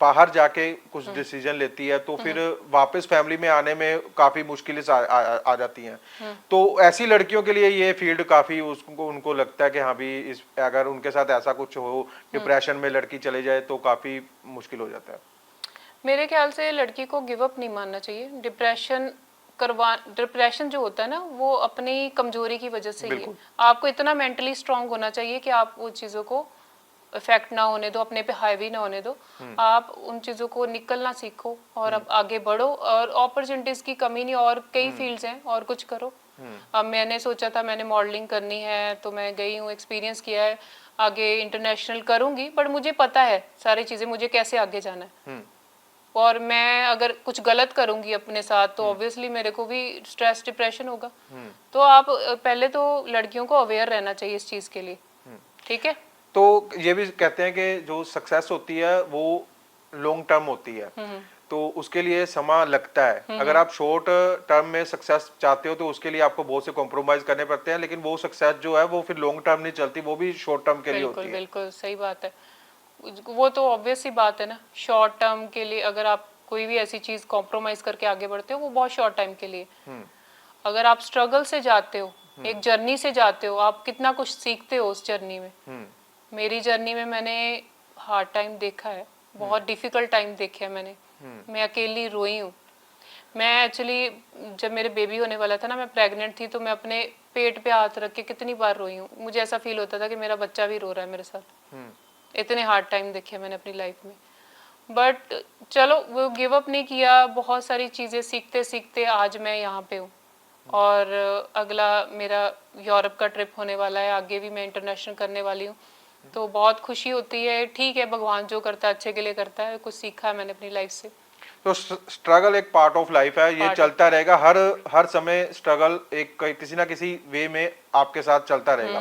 बाहर जाके कुछ डिसीजन लेती है तो फिर वापस फैमिली में आने में काफी मुश्किलें आ जाती हैं। तो ऐसी लड़कियों के लिए ये फील्ड काफी उनको लगता है कि हाँ भी अगर उनके साथ ऐसा कुछ हो, डिप्रेशन में लड़की चले जाए तो काफी मुश्किल हो जाता है। मेरे ख्याल से लड़की को गिव अप नहीं मानना चाहिए। डिप्रेशन जो होता है ना, वो अपनी कमजोरी की वजह से ही है। आपको इतना मेंटली स्ट्रांग होना चाहिए कि आप वो चीज़ों को इफेक्ट ना होने दो, अपने पे हावी ना होने दो। आप उन चीज़ों को निकलना सीखो और अब आगे बढ़ो। और अपॉर्चुनिटीज़ की कमी नहीं, और कई फील्ड्स हैं, और कुछ करो। अब मैंने सोचा था मैंने मॉडलिंग करनी है तो मैं गई हूँ, एक्सपीरियंस किया है, आगे इंटरनेशनल करूँगी, बट मुझे पता है सारी चीज़ें, मुझे कैसे आगे जाना है। और मैं अगर कुछ गलत करूंगी अपने साथ तो ऑब्वियसली मेरे को भी स्ट्रेस डिप्रेशन होगा। तो आप पहले तो लड़कियों को अवेयर रहना चाहिए इस चीज़ के लिए, ठीक है। तो ये भी कहते हैं कि जो सक्सेस होती है वो लॉन्ग टर्म होती है, तो उसके लिए समय लगता है। अगर आप शॉर्ट टर्म में सक्सेस चाहते हो तो उसके लिए आपको बहुत से कॉम्प्रोमाइज करने पड़ते हैं, लेकिन वो सक्सेस जो है वो फिर लॉन्ग टर्म नहीं चलती, वो भी शॉर्ट टर्म के लिए बिल्कुल होती है। बिल्कुल सही बात है। वो तो ऑब्वियस ही बात है ना, शॉर्ट टर्म के लिए अगर आप कोई भी ऐसी चीज कॉम्प्रोमाइज करके आगे बढ़ते हो वो बहुत शॉर्ट टाइम के लिए। अगर आप स्ट्रगल से जाते हो, एक जर्नी से जाते हो, आप कितना कुछ सीखते हो उस जर्नी में। मेरी जर्नी में मैंने हार्ड टाइम देखा है, बहुत डिफिकल्ट टाइम देखे हैं मैंने। मैं अकेली रोई हूँ। मैं एक्चुअली जब मेरे बेबी होने वाला था ना, मैं प्रेग्नेंट थी, तो मैं अपने पेट पे हाथ रख के कितनी बार रोई हूँ। मुझे ऐसा फील होता था कि मेरा बच्चा भी रो रहा है मेरे साथ। इतने हार्ड टाइम देखे मैंने अपनी लाइफ में, बट चलो वो गिव अप नहीं किया। बहुत सारी चीज़ें सीखते सीखते आज मैं यहाँ पे हूँ। और अगला मेरा यूरोप का ट्रिप होने वाला है, आगे भी मैं इंटरनेशनल करने वाली हूँ। तो बहुत खुशी होती है। ठीक है, भगवान जो करता है अच्छे के लिए करता है। कुछ सीखा है मैंने अपनी लाइफ से। तो स्ट्रगल एक पार्ट ऑफ लाइफ है, ये चलता रहेगा। हर हर समय स्ट्रगल एक किसी ना किसी वे में आपके साथ चलता रहेगा।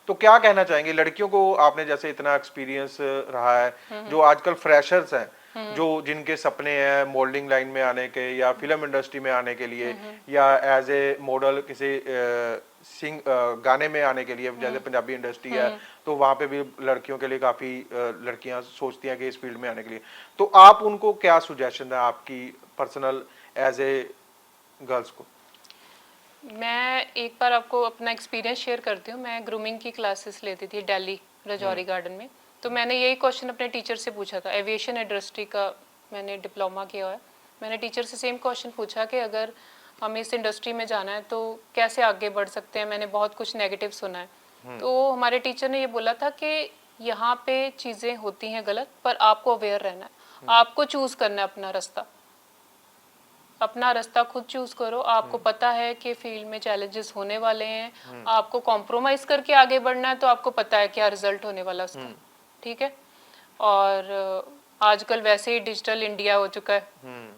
तो क्या कहना चाहेंगे लड़कियों को, आपने जैसे इतना एक्सपीरियंस रहा है, जो आजकल फ्रेशर्स हैं, जो जिनके सपने हैं मॉडलिंग लाइन में आने के या फिल्म इंडस्ट्री में आने के लिए या एज ए मॉडल किसी गाने में आने के लिए, जैसे पंजाबी इंडस्ट्री है तो वहाँ पे भी लड़कियों के लिए काफ़ी लड़कियाँ सोचती हैं कि इस फील्ड में आने के लिए, तो आप उनको क्या सुजेशन है आपकी पर्सनल एज ए गर्ल्स को? मैं एक बार आपको अपना एक्सपीरियंस शेयर करती हूँ। मैं ग्रूमिंग की क्लासेस लेती थी दिल्ली रजौरी गार्डन में। तो मैंने यही क्वेश्चन अपने टीचर से पूछा था। एविएशन इंडस्ट्री का मैंने डिप्लोमा किया है। मैंने टीचर से सेम क्वेश्चन पूछा कि अगर हमें इस इंडस्ट्री में जाना है तो कैसे आगे बढ़ सकते हैं। मैंने बहुत कुछ नेगेटिव सुना है। तो हमारे टीचर ने ये बोला था कि यहाँ पे चीज़ें होती हैं गलत, पर आपको अवेयर रहना है। आपको चूज़ करना है अपना रास्ता। अपना रास्ता खुद चूज करो। आपको पता है कि फील्ड में चैलेंजेस होने वाले हैं, आपको कॉम्प्रोमाइज करके आगे बढ़ना है, तो आपको पता है क्या रिजल्ट होने वाला उसका, ठीक है। और आजकल वैसे ही डिजिटल इंडिया हो चुका है,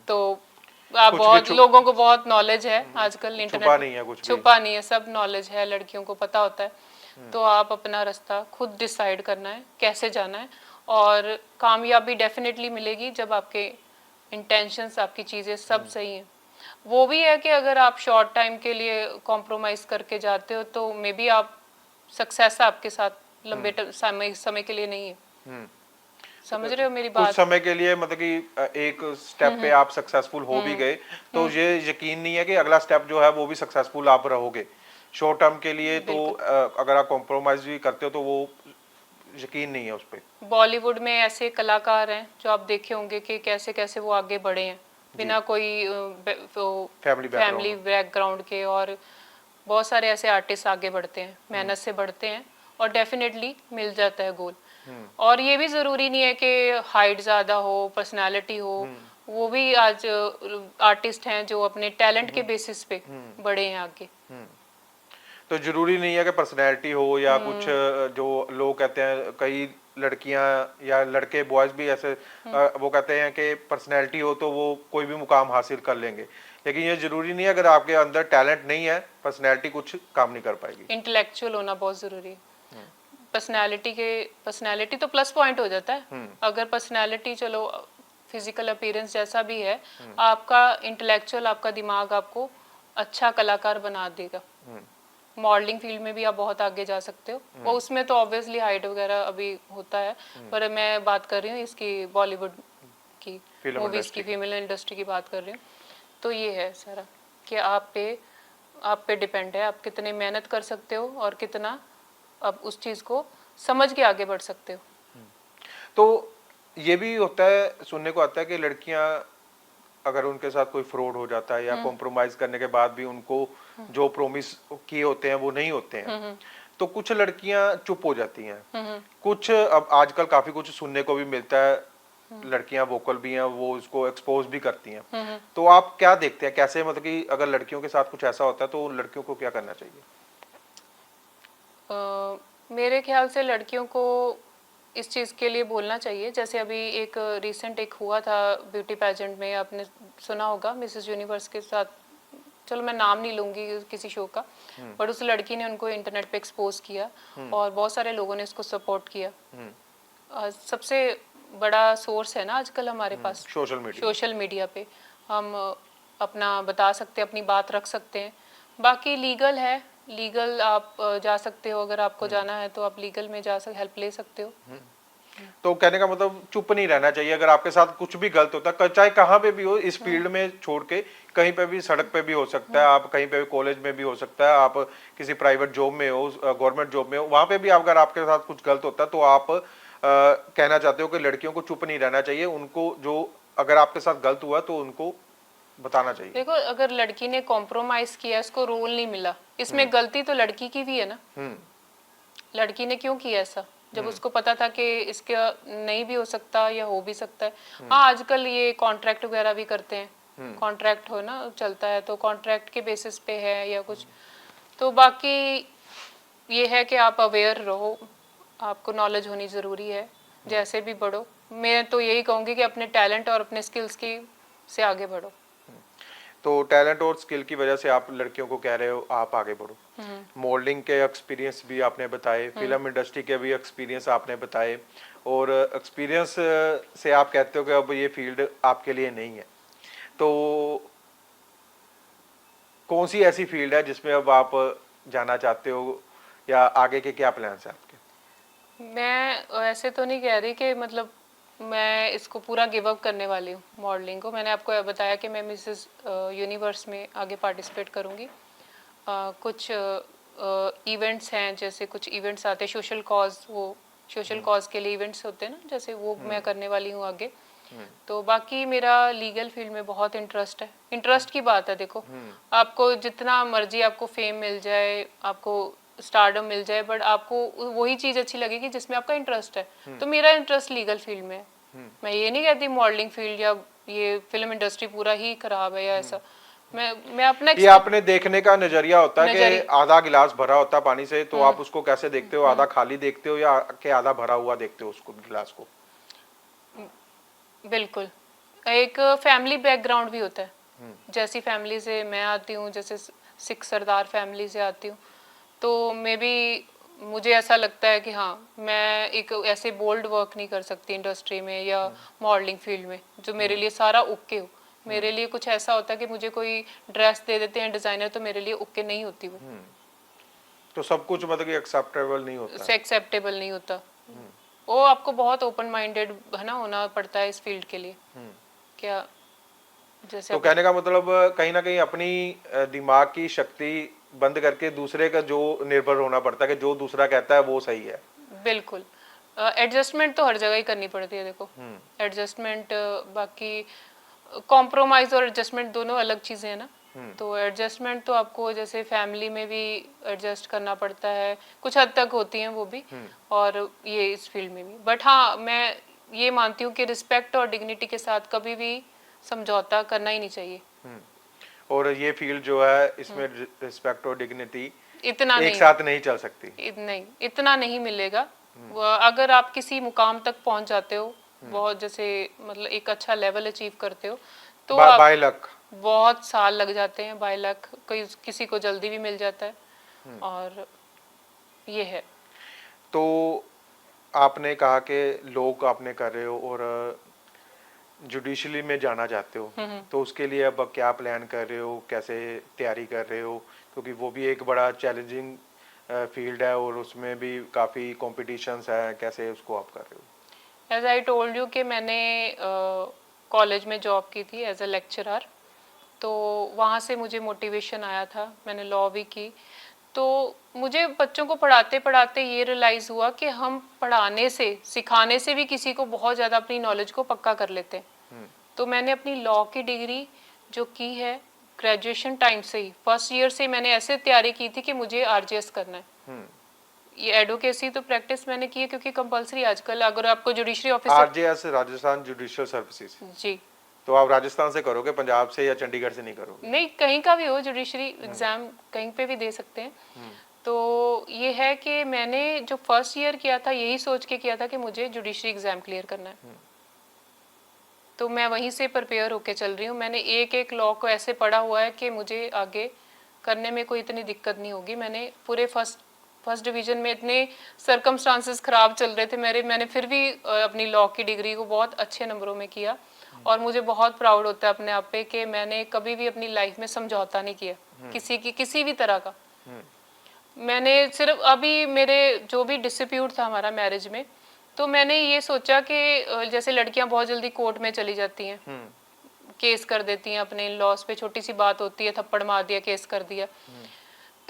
तो आप बहुत लोगों को बहुत नॉलेज है आजकल। इंटरनेट छुपा नहीं है, सब नॉलेज है, लड़कियों को पता होता है। तो आप अपना रास्ता खुद डिसाइड करना है कैसे जाना है, और कामयाबी डेफिनेटली मिलेगी जब आपके इंटेंशंस, आपकी चीज़ें सब सही हैं। वो भी है कि अगर आप शॉर्ट टाइम के लिए कॉम्प्रोमाइज़ करके जाते हो तो मे बी आप सक्सेस आपके साथ लंबे समय के लिए नहीं है। समझ रहे हो मेरी बात? कुछ समय के लिए मतलब कि एक स्टेप पे आप सक्सेसफुल हो भी गए तो ये यकीन नहीं है कि अगला स्टेप जो है वो भी सक्सेसफुल आप रहोगे। शॉर्ट टर्म के लिए तो अगर आप कॉम्प्रोमाइज भी करते हो तो वो यकीन नहीं है उस पर। बॉलीवुड में ऐसे कलाकार हैं जो आप देखे होंगे कि कैसे कैसे वो आगे बढ़े हैं बिना कोई फैमिली बैकग्राउंड के। और बहुत सारे ऐसे आर्टिस्ट आगे बढ़ते हैं, मेहनत से बढ़ते हैं, और डेफिनेटली मिल जाता है गोल। और ये भी ज़रूरी नहीं है कि हाइट ज़्यादा हो, पर्सनालिटी हो। वो भी आज आर्टिस्ट हैं जो अपने टैलेंट के बेसिस पे बढ़े हैं आगे। तो जरूरी नहीं है कि पर्सनैलिटी हो या कुछ, जो लोग कहते हैं कई लड़कियां या लड़के बॉयज भी ऐसे वो कहते हैं कि पर्सनैलिटी हो तो वो कोई भी मुकाम हासिल कर लेंगे, लेकिन ये जरूरी नहीं है। अगर आपके अंदर टैलेंट नहीं है, पर्सनैलिटी कुछ काम नहीं कर पाएगी। इंटेलेक्चुअल होना बहुत जरूरी है। पर्सनैलिटी तो प्लस पॉइंट हो जाता है। अगर पर्सनैलिटी चलो फिजिकल अपीयरेंस जैसा भी है, आपका इंटेलेक्चुअल, आपका दिमाग आपको अच्छा कलाकार बना देगा। मॉडलिंग फील्ड में भी आप बहुत आगे जा सकते हो। वो उसमें तो ऑब्वियसली हाइट वगैरह अभी होता है, पर मैं बात कर रही हूँ इसकी बॉलीवुड की मूवीज की, फीमेल इंडस्ट्री की बात कर रही हूँ। तो ये है सारा कि आप पे डिपेंड है, आप कितने मेहनत कर सकते हो और कितना आप उस चीज़ को समझ के आगे बढ़ सकते हो। तो ये भी होता है, सुनने को आता है कि लड़कियां अगर उनके साथ कोई फ्रॉड हो जाता है या कॉम्प्रोमाइज करने के बाद भी उनको जो प्रॉमिस किए होते हैं वो नहीं होते हैं, तो कुछ लड़कियां चुप हो जाती हैं, कुछ अब आजकल काफी कुछ सुनने को भी मिलता है, लड़कियां वोकल भी हैं, वो उसको एक्सपोज भी करती हैं। तो आप क्या देखते हैं, कैसे मतलब कि अगर लड़कियों के साथ कुछ ऐसा होता है तो लड़कियों को क्या करना चाहिए? मेरे ख्याल से लड़कियों को इस चीज़ के लिए बोलना चाहिए। जैसे अभी एक रिसेंट एक हुआ था ब्यूटी पेजेंट में, आपने सुना होगा, मिसेस यूनिवर्स के साथ, चलो मैं नाम नहीं लूंगी किसी शो का, बट उस लड़की ने उनको इंटरनेट पे एक्सपोज किया और बहुत सारे लोगों ने इसको सपोर्ट किया। सबसे बड़ा सोर्स है ना आजकल हमारे पास सोशल मीडिया पे, हम अपना बता सकते हैं, अपनी बात रख सकते हैं। बाकी लीगल है, लीगल आप जा सकते हो, अगर आपको जाना है तो आप लीगल में जा सकते, हेल्प ले सकते हो। तो कहने का मतलब चुप नहीं रहना चाहिए, अगर आपके साथ कुछ भी गलत होता है, चाहे कहाँ पे भी हो, इस फील्ड में छोड़ के कहीं पे भी, सड़क पे भी हो सकता है, आप कहीं पे भी, कॉलेज में भी हो सकता है, आप किसी प्राइवेट जॉब में हो, गवर्नमेंट जॉब में हो, वहां पे भी अगर आपके साथ कुछ गलत होता है तो आप कहना चाहते हो कि लड़कियों को चुप नहीं रहना चाहिए, उनको जो अगर आपके साथ गलत हुआ तो उनको बताना चाहिए। देखो, अगर लड़की ने कॉम्प्रोमाइज किया, उसको रोल नहीं मिला, इसमें गलती तो लड़की की भी है ना। लड़की ने क्यों किया ऐसा, जब उसको पता था कि इसका नहीं भी हो सकता या हो भी सकता है। हाँ, आजकल ये कॉन्ट्रैक्ट वगैरह भी करते हैं, कॉन्ट्रैक्ट हो ना चलता है, तो कॉन्ट्रैक्ट के बेसिस पे है या कुछ। तो बाकी ये है कि आप अवेयर रहो, आपको नॉलेज होनी ज़रूरी है, जैसे भी बढ़ो। मैं तो यही कहूँगी कि अपने टैलेंट और अपने स्किल्स की से आगे बढ़ो। तो टैलेंट और स्किल की वजह से आप लड़कियों को कह रहे हो आप आगे बढ़ो। मॉडलिंग के एक्सपीरियंस भी आपने बताए, फिल्म इंडस्ट्री के भी एक्सपीरियंस आपने बताए, और एक्सपीरियंस से आप कहते हो कि अब ये फील्ड आपके लिए नहीं है। तो कौन सी ऐसी फील्ड है जिसमें अब आप जाना चाहते हो, या आगे के क्या प्लान्स हैं आपके? मैं ऐसे तो नहीं कह रही कि मतलब मैं इसको पूरा गिव अप करने वाली हूँ मॉडलिंग को। मैंने आपको बताया कि मैं मिसेस यूनिवर्स में आगे पार्टिसिपेट करूँगी। कुछ इवेंट्स हैं, जैसे कुछ इवेंट्स आते हैं सोशल कॉज, वो सोशल कॉज के लिए इवेंट्स होते हैं ना, जैसे वो मैं करने वाली हूँ आगे। तो बाकी मेरा लीगल फील्ड में बहुत इंटरेस्ट है। इंटरेस्ट की बात है, देखो आपको जितना मर्जी आपको फेम मिल जाए, आपको स्टारडम मिल जाए, बट आपको वही चीज अच्छी लगेगी जिसमें आपका इंटरेस्ट है। तो मेरा इंटरेस्ट लीगल फील्ड में है। मैं ये नहीं कहती मॉडलिंग फील्ड या ये फिल्म इंडस्ट्री पूरा ही खराब है या ऐसा। मैं अपना ये आपने देखने का नजरिया होता है कि आधा गिलास भरा होता है पानी से, तो आप उसको कैसे देखते हो, आधा खाली देखते हो या कि आधा भरा हुआ देखते हो उसको, गिलास को? बिल्कुल, एक फैमिली बैकग्राउंड भी होता है। जैसी फैमिली से मैं आती हूँ, जैसे सिख सरदार फैमिली से आती हूँ, तो मैं भी, मुझे ऐसा लगता है कि हाँ, मैं एक ऐसे बोल्ड वर्क नहीं कर सकती इंडस्ट्री में या मॉडलिंग फील्ड में जो मेरे लिए सारा ओके हो। मेरे लिए कुछ ऐसा होता है कि मुझे कोई ड्रेस दे देते हैं डिजाइनर, तो मेरे लिए ओके नहीं होती वो। तो सब कुछ मतलब कि एक्सेप्टेबल नहीं होता, एक्सेप्टेबल नहीं होता। वो आपको बहुत ओपन माइंडेड है ना होना पड़ता है इस फील्ड के लिए। क्या जैसे तो कहने का मतलब कहीं ना कहीं अपनी दिमाग की शक्ति बंद करके दूसरे का जो निर्भर होना पड़ता है कि जो दूसरा कहता है वो सही है। बिल्कुल, एडजस्टमेंट तो हर जगह ही करनी पड़ती है। देखो, एडजस्टमेंट, बाकी कॉम्प्रोमाइज और एडजस्टमेंट दोनों अलग चीजें हैं ना। तो एडजस्टमेंट तो आपको जैसे फैमिली में भी एडजस्ट करना पड़ता है, कुछ हद तक होती हैं वो भी, और ये इस फील्ड में भी। बट हाँ, मैं ये मानती हूँ कि रिस्पेक्ट और डिग्निटी के साथ कभी भी समझौता करना ही नहीं चाहिए। और ये फील्ड जो है इसमें रिस्पेक्ट और डिग्निटी इतना एक साथ नहीं चल सकती। नहीं, इतना नहीं मिलेगा। अगर आप किसी मुकाम तक पहुंच जाते हो, बहुत जैसे मतलब एक अच्छा लेवल अचीव करते हो, तो बाय लक बहुत साल लग जाते हैं, बाय लक किसी को जल्दी भी मिल जाता है। और ये है। तो आपने कहा कि लोग आपने कर रहे हो और जुडिशली में जाना चाहते हो, तो उसके लिए अब क्या प्लान कर रहे हो, कैसे तैयारी कर रहे हो? क्योंकि वो भी एक बड़ा चैलेंजिंग फील्ड है और उसमें भी काफ़ी कॉम्पिटिशन्स है, कैसे उसको आप कर रहे हो? एज आई टोल्ड यू कि मैंने कॉलेज में जॉब की थी एज अ लेक्चरर, तो वहाँ से मुझे मोटिवेशन आया था, मैंने लॉ भी की। तो मुझे बच्चों को पढ़ाते पढ़ाते ये रियलाइज़ हुआ कि हम पढ़ाने से, सिखाने से भी किसी को बहुत ज़्यादा अपनी नॉलेज को पक्का कर लेते हैं। तो मैंने अपनी लॉ की डिग्री जो की है, ग्रेजुएशन टाइम से ही, फर्स्ट ईयर से मैंने ऐसे तैयारी की थी कि मुझे आरजेएस करना है। ये एडवोकेसी तो प्रैक्टिस मैंने की है क्योंकि कंपलसरी आजकल अगर आपको judiciary officer. RJS Rajasthan judicial services. जी। तो आप राजस्थान से करोगे, पंजाब से या चंडीगढ़ से नहीं करोगे? नहीं, कहीं का भी हो, जुडिशरी एग्जाम कहीं पे भी दे सकते हैं। तो ये है कि मैंने जो फर्स्ट ईयर किया था यही सोच के किया था कि मुझे जुडिशरी एग्जाम क्लियर करना है। तो मैं वहीं से प्रिपेयर होके चल रही हूँ। मैंने एक एक लॉ को ऐसे पढ़ा हुआ है कि मुझे आगे करने में कोई इतनी दिक्कत नहीं होगी। मैंने पूरे फर्स्ट डिवीजन में इतने सर्कमस्टांसेस खराब चल रहे थे मैंने फिर भी अपनी लॉ की डिग्री को बहुत अच्छे नंबरों में किया। और मुझे बहुत प्राउड होता है अपने आप पे कि मैंने कभी भी अपनी लाइफ में समझौता नहीं किया किसी भी तरह का। मैंने सिर्फ अभी मेरे जो भी डिस्प्यूट था हमारा मैरिज में, तो मैंने ये सोचा कि जैसे लड़कियां बहुत जल्दी कोर्ट में चली जाती हैं, केस कर देती हैं अपने लॉस पे, छोटी सी बात होती है थप्पड़ मार दिया, केस कर दिया।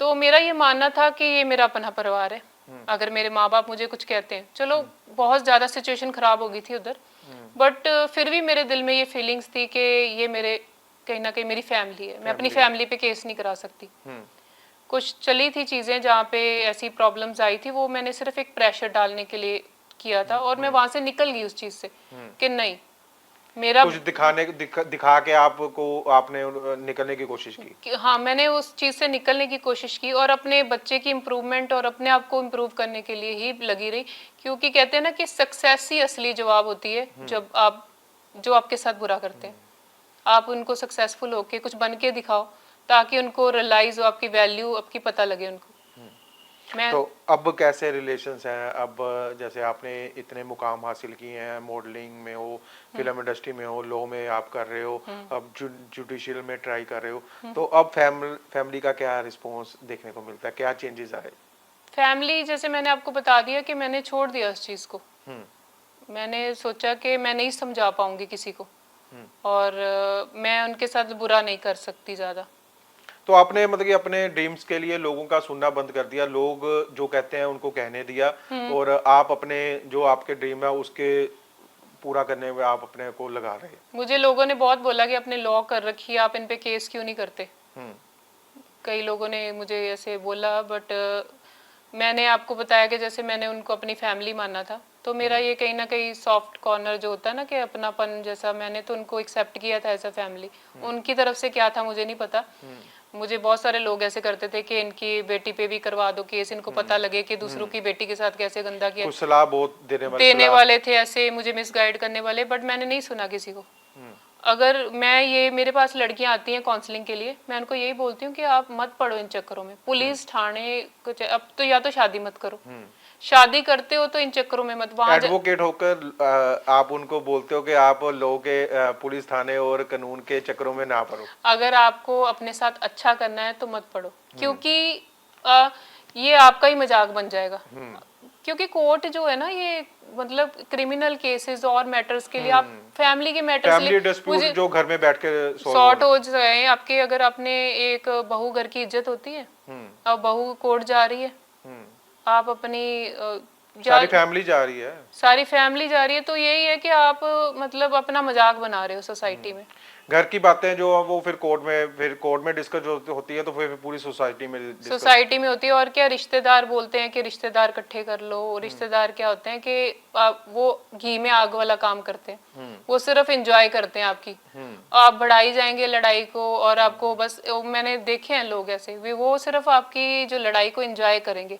तो मेरा ये मानना था कि ये मेरा अपना परिवार है, अगर मेरे माँ बाप मुझे कुछ कहते हैं, चलो बहुत ज्यादा सिचुएशन खराब हो गई थी उधर, बट फिर भी मेरे दिल में ये फीलिंग्स थी कि ये मेरे कहीं ना कहीं मेरी फैमिली है, मैं अपनी फैमिली पे केस नहीं करा सकती। कुछ चली थी चीजें जहाँ पे ऐसी प्रॉब्लम्स आई थी, वो मैंने सिर्फ एक प्रेशर डालने के लिए किया था और मैं वहां से निकल गई उस चीज से कि नहीं मेरा कुछ दिखा के आपको आपने निकलने की कोशिश की। हाँ, मैंने उस चीज से निकलने की कोशिश की और अपने बच्चे की इम्प्रूवमेंट और अपने आप को इम्प्रूव करने के लिए ही लगी रही, क्योंकि कहते हैं ना कि सक्सेस ही असली जवाब होती है। जब आप जो आपके साथ बुरा करते हैं आप उनको सक्सेसफुल होके कुछ बन के दिखाओ ताकि उनको रियलाइज हो, आपकी वैल्यू आपकी पता लगे उनको। मैं तो अब कैसे रिलेशंस हैं? अब जैसे आपने इतने मुकाम हासिल किए हैं, मॉडलिंग में हो, फिल्म इंडस्ट्री में हो, लॉ में आप कर रहे हो, अब जुडिशियल में ट्राई कर रहे हो, तो अब फैमिली का क्या रिस्पॉन्स देखने को मिलता है? क्या चेंजेस आए? फैमिली, जैसे मैंने आपको बता दिया कि मैंने छोड़ दिया उस चीज को। मैंने सोचा कि मैं नहीं समझा पाऊंगी किसी को और मैं उनके साथ बुरा नहीं कर सकती ज्यादा। तो आपने मतलब कि अपने ड्रीम्स के लिए लोगों का सुनना बंद कर दिया, लोग जो कहते हैं उनको कहने दिया, और आप अपने जो आपके ड्रीम है उसके पूरा करने में आप अपने को लगा रहे हैं। मुझे लोगों ने बहुत बोला कि आपने लॉ कर रखी है, आप इन पे केस क्यों नहीं करते। कई लोगों ने मुझे ऐसे बोला, बट मैंने आपको बताया कि जैसे मैंने उनको अपनी फैमिली माना था, तो मेरा ये कहीं ना कहीं सॉफ्ट कॉर्नर जो होता है ना कि अपनापन जैसा, मैंने तो उनको एक्सेप्ट किया था एज अ फैमिली। उनकी तरफ से क्या था मुझे नहीं पता। मुझे बहुत सारे लोग ऐसे करते थे कि इनकी बेटी पे भी करवा दो केस, इनको पता लगे कि दूसरों की बेटी के साथ कैसे गंदा किया। कुछ सलाह बहुत देने वाले थे ऐसे, मुझे मिसगाइड करने वाले, बट मैंने नहीं सुना किसी को। अगर मैं ये मेरे पास लड़कियां आती हैं काउंसलिंग के लिए, मैं उनको यही बोलती हूँ कि आप मत पड़ो इन चक्करों में, पुलिस थाने कुछ, अब तो या तो शादी मत करो, शादी करते हो तो इन चक्करों में मत। वहां एडवोकेट होकर आप उनको बोलते हो कि आप लोगों के पुलिस थाने और कानून के चक्करों में ना पड़ो। अगर आपको अपने साथ अच्छा करना है तो मत पड़ो, क्योंकि ये आपका ही मजाक बन जाएगा। क्योंकि कोर्ट जो है ना, ये मतलब क्रिमिनल केसेस और मैटर्स के लिए, आप फैमिली के मैटर्स फैमिली डिस्प्यूट जो घर में बैठ के सॉर्ट हो जाए आपके। अगर आपने एक बहू, घर की इज्जत होती है, अब बहू कोर्ट जा रही है, आप अपनी सारी फैमिली जा रही है, सारी फैमिली जा रही है, तो यही है कि आप मतलब अपना मजाक बना रहे हो सोसाइटी में। घर की बातें जो वो फिर कोर्ट में डिस्कस होती है, तो फिर पूरी सोसाइटी में होती है। और क्या रिश्तेदार बोलते हैं कि रिश्तेदार इकट्ठे कर लो। रिश्तेदार क्या होते हैं कि वो घी में आग वाला काम करते हैं, वो सिर्फ एंजॉय करते हैं आपकी। आप बढ़ाई जाएंगे लड़ाई को और आपको बस, मैंने देखे हैं लोग ऐसे, वो सिर्फ आपकी जो लड़ाई को एंजॉय करेंगे,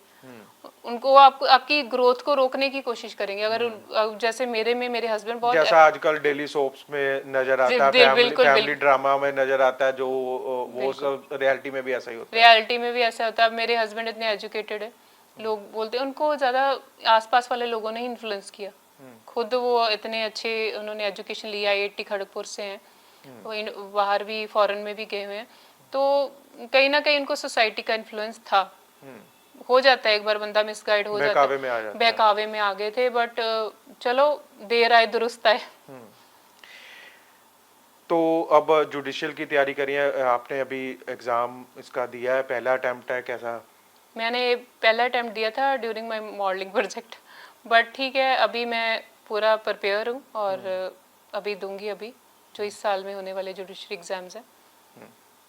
उनको आपकी ग्रोथ को रोकने की कोशिश करेंगे। अगर जैसे मेरे हस्बैंड बहुत, जैसा आजकल डेली सोप्स में नजर आता है, फैमिली ड्रामा में नजर आता है, जो वो सब रियलिटी में भी ऐसा ही होता है। रियलिटी में भी ऐसा होता है। मेरे हस्बैंड इतने एजुकेटेड है, लोग बोलते हैं उनको ज्यादा आसपास वाले लोगों ने इन्फ्लुएंस किया। खुद वो इतने अच्छे, उन्होंने एजुकेशन लिया, IIT खड़गपुर से हैं, वो बाहर भी फॉरेन में भी गए हुए हैं, तो कहीं ना कहीं उनको सोसाइटी का इन्फ्लुएंस था। हो जाता है एक बार बंदा मिसगाइड हो जाता है, बहकावे में आ गए थे, बट चलो देर आए दुरुस्त आए। तो अब जुडिशियल की तैयारी करी है आपने, अभी एग्जाम इसका दिया है, पहला अटेम्प्ट है, कैसा? मैंने पहला अटेम्प्ट दिया था during my modelling project, but ठीक है, अभी मैं पूरा प्रिपेयर हूँ और अभी दूंगी, अभी जो इस साल में होने वाले जुडिशरी एग्जाम्स हैं।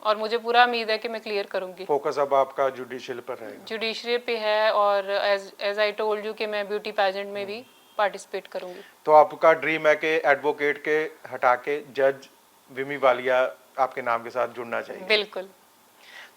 और मुझे पूरा उम्मीद है कि मैं क्लियर करूंगी। फोकस अब आपका जुडिशियल पर रहेगा। जुडिशरी पे है, और एज आई टोल्ड यू कि मैं ब्यूटी पेजेंट में भी पार्टिसिपेट करूंगी। तो आपका ड्रीम है कि एडवोकेट के हटा के जज विमी वालिया आपके नाम के साथ जुड़ना चाहिए। बिल्कुल।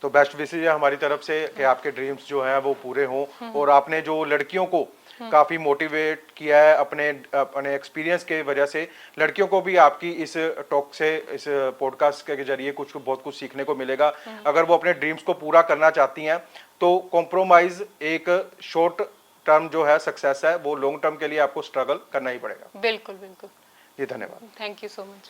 तो बेस्ट विशेज है हमारी तरफ से कि आपके ड्रीम्स जो हैं वो पूरे हों, और आपने जो लड़कियों को काफ़ी मोटिवेट किया है अपने अपने एक्सपीरियंस के वजह से, लड़कियों को भी आपकी इस टॉक से, इस पॉडकास्ट के जरिए कुछ बहुत कुछ सीखने को मिलेगा। अगर वो अपने ड्रीम्स को पूरा करना चाहती हैं तो कॉम्प्रोमाइज़ एक शॉर्ट टर्म जो है सक्सेस है, वो लॉन्ग टर्म के लिए आपको स्ट्रगल करना ही पड़ेगा। बिल्कुल बिल्कुल। जी धन्यवाद। Thank you so much.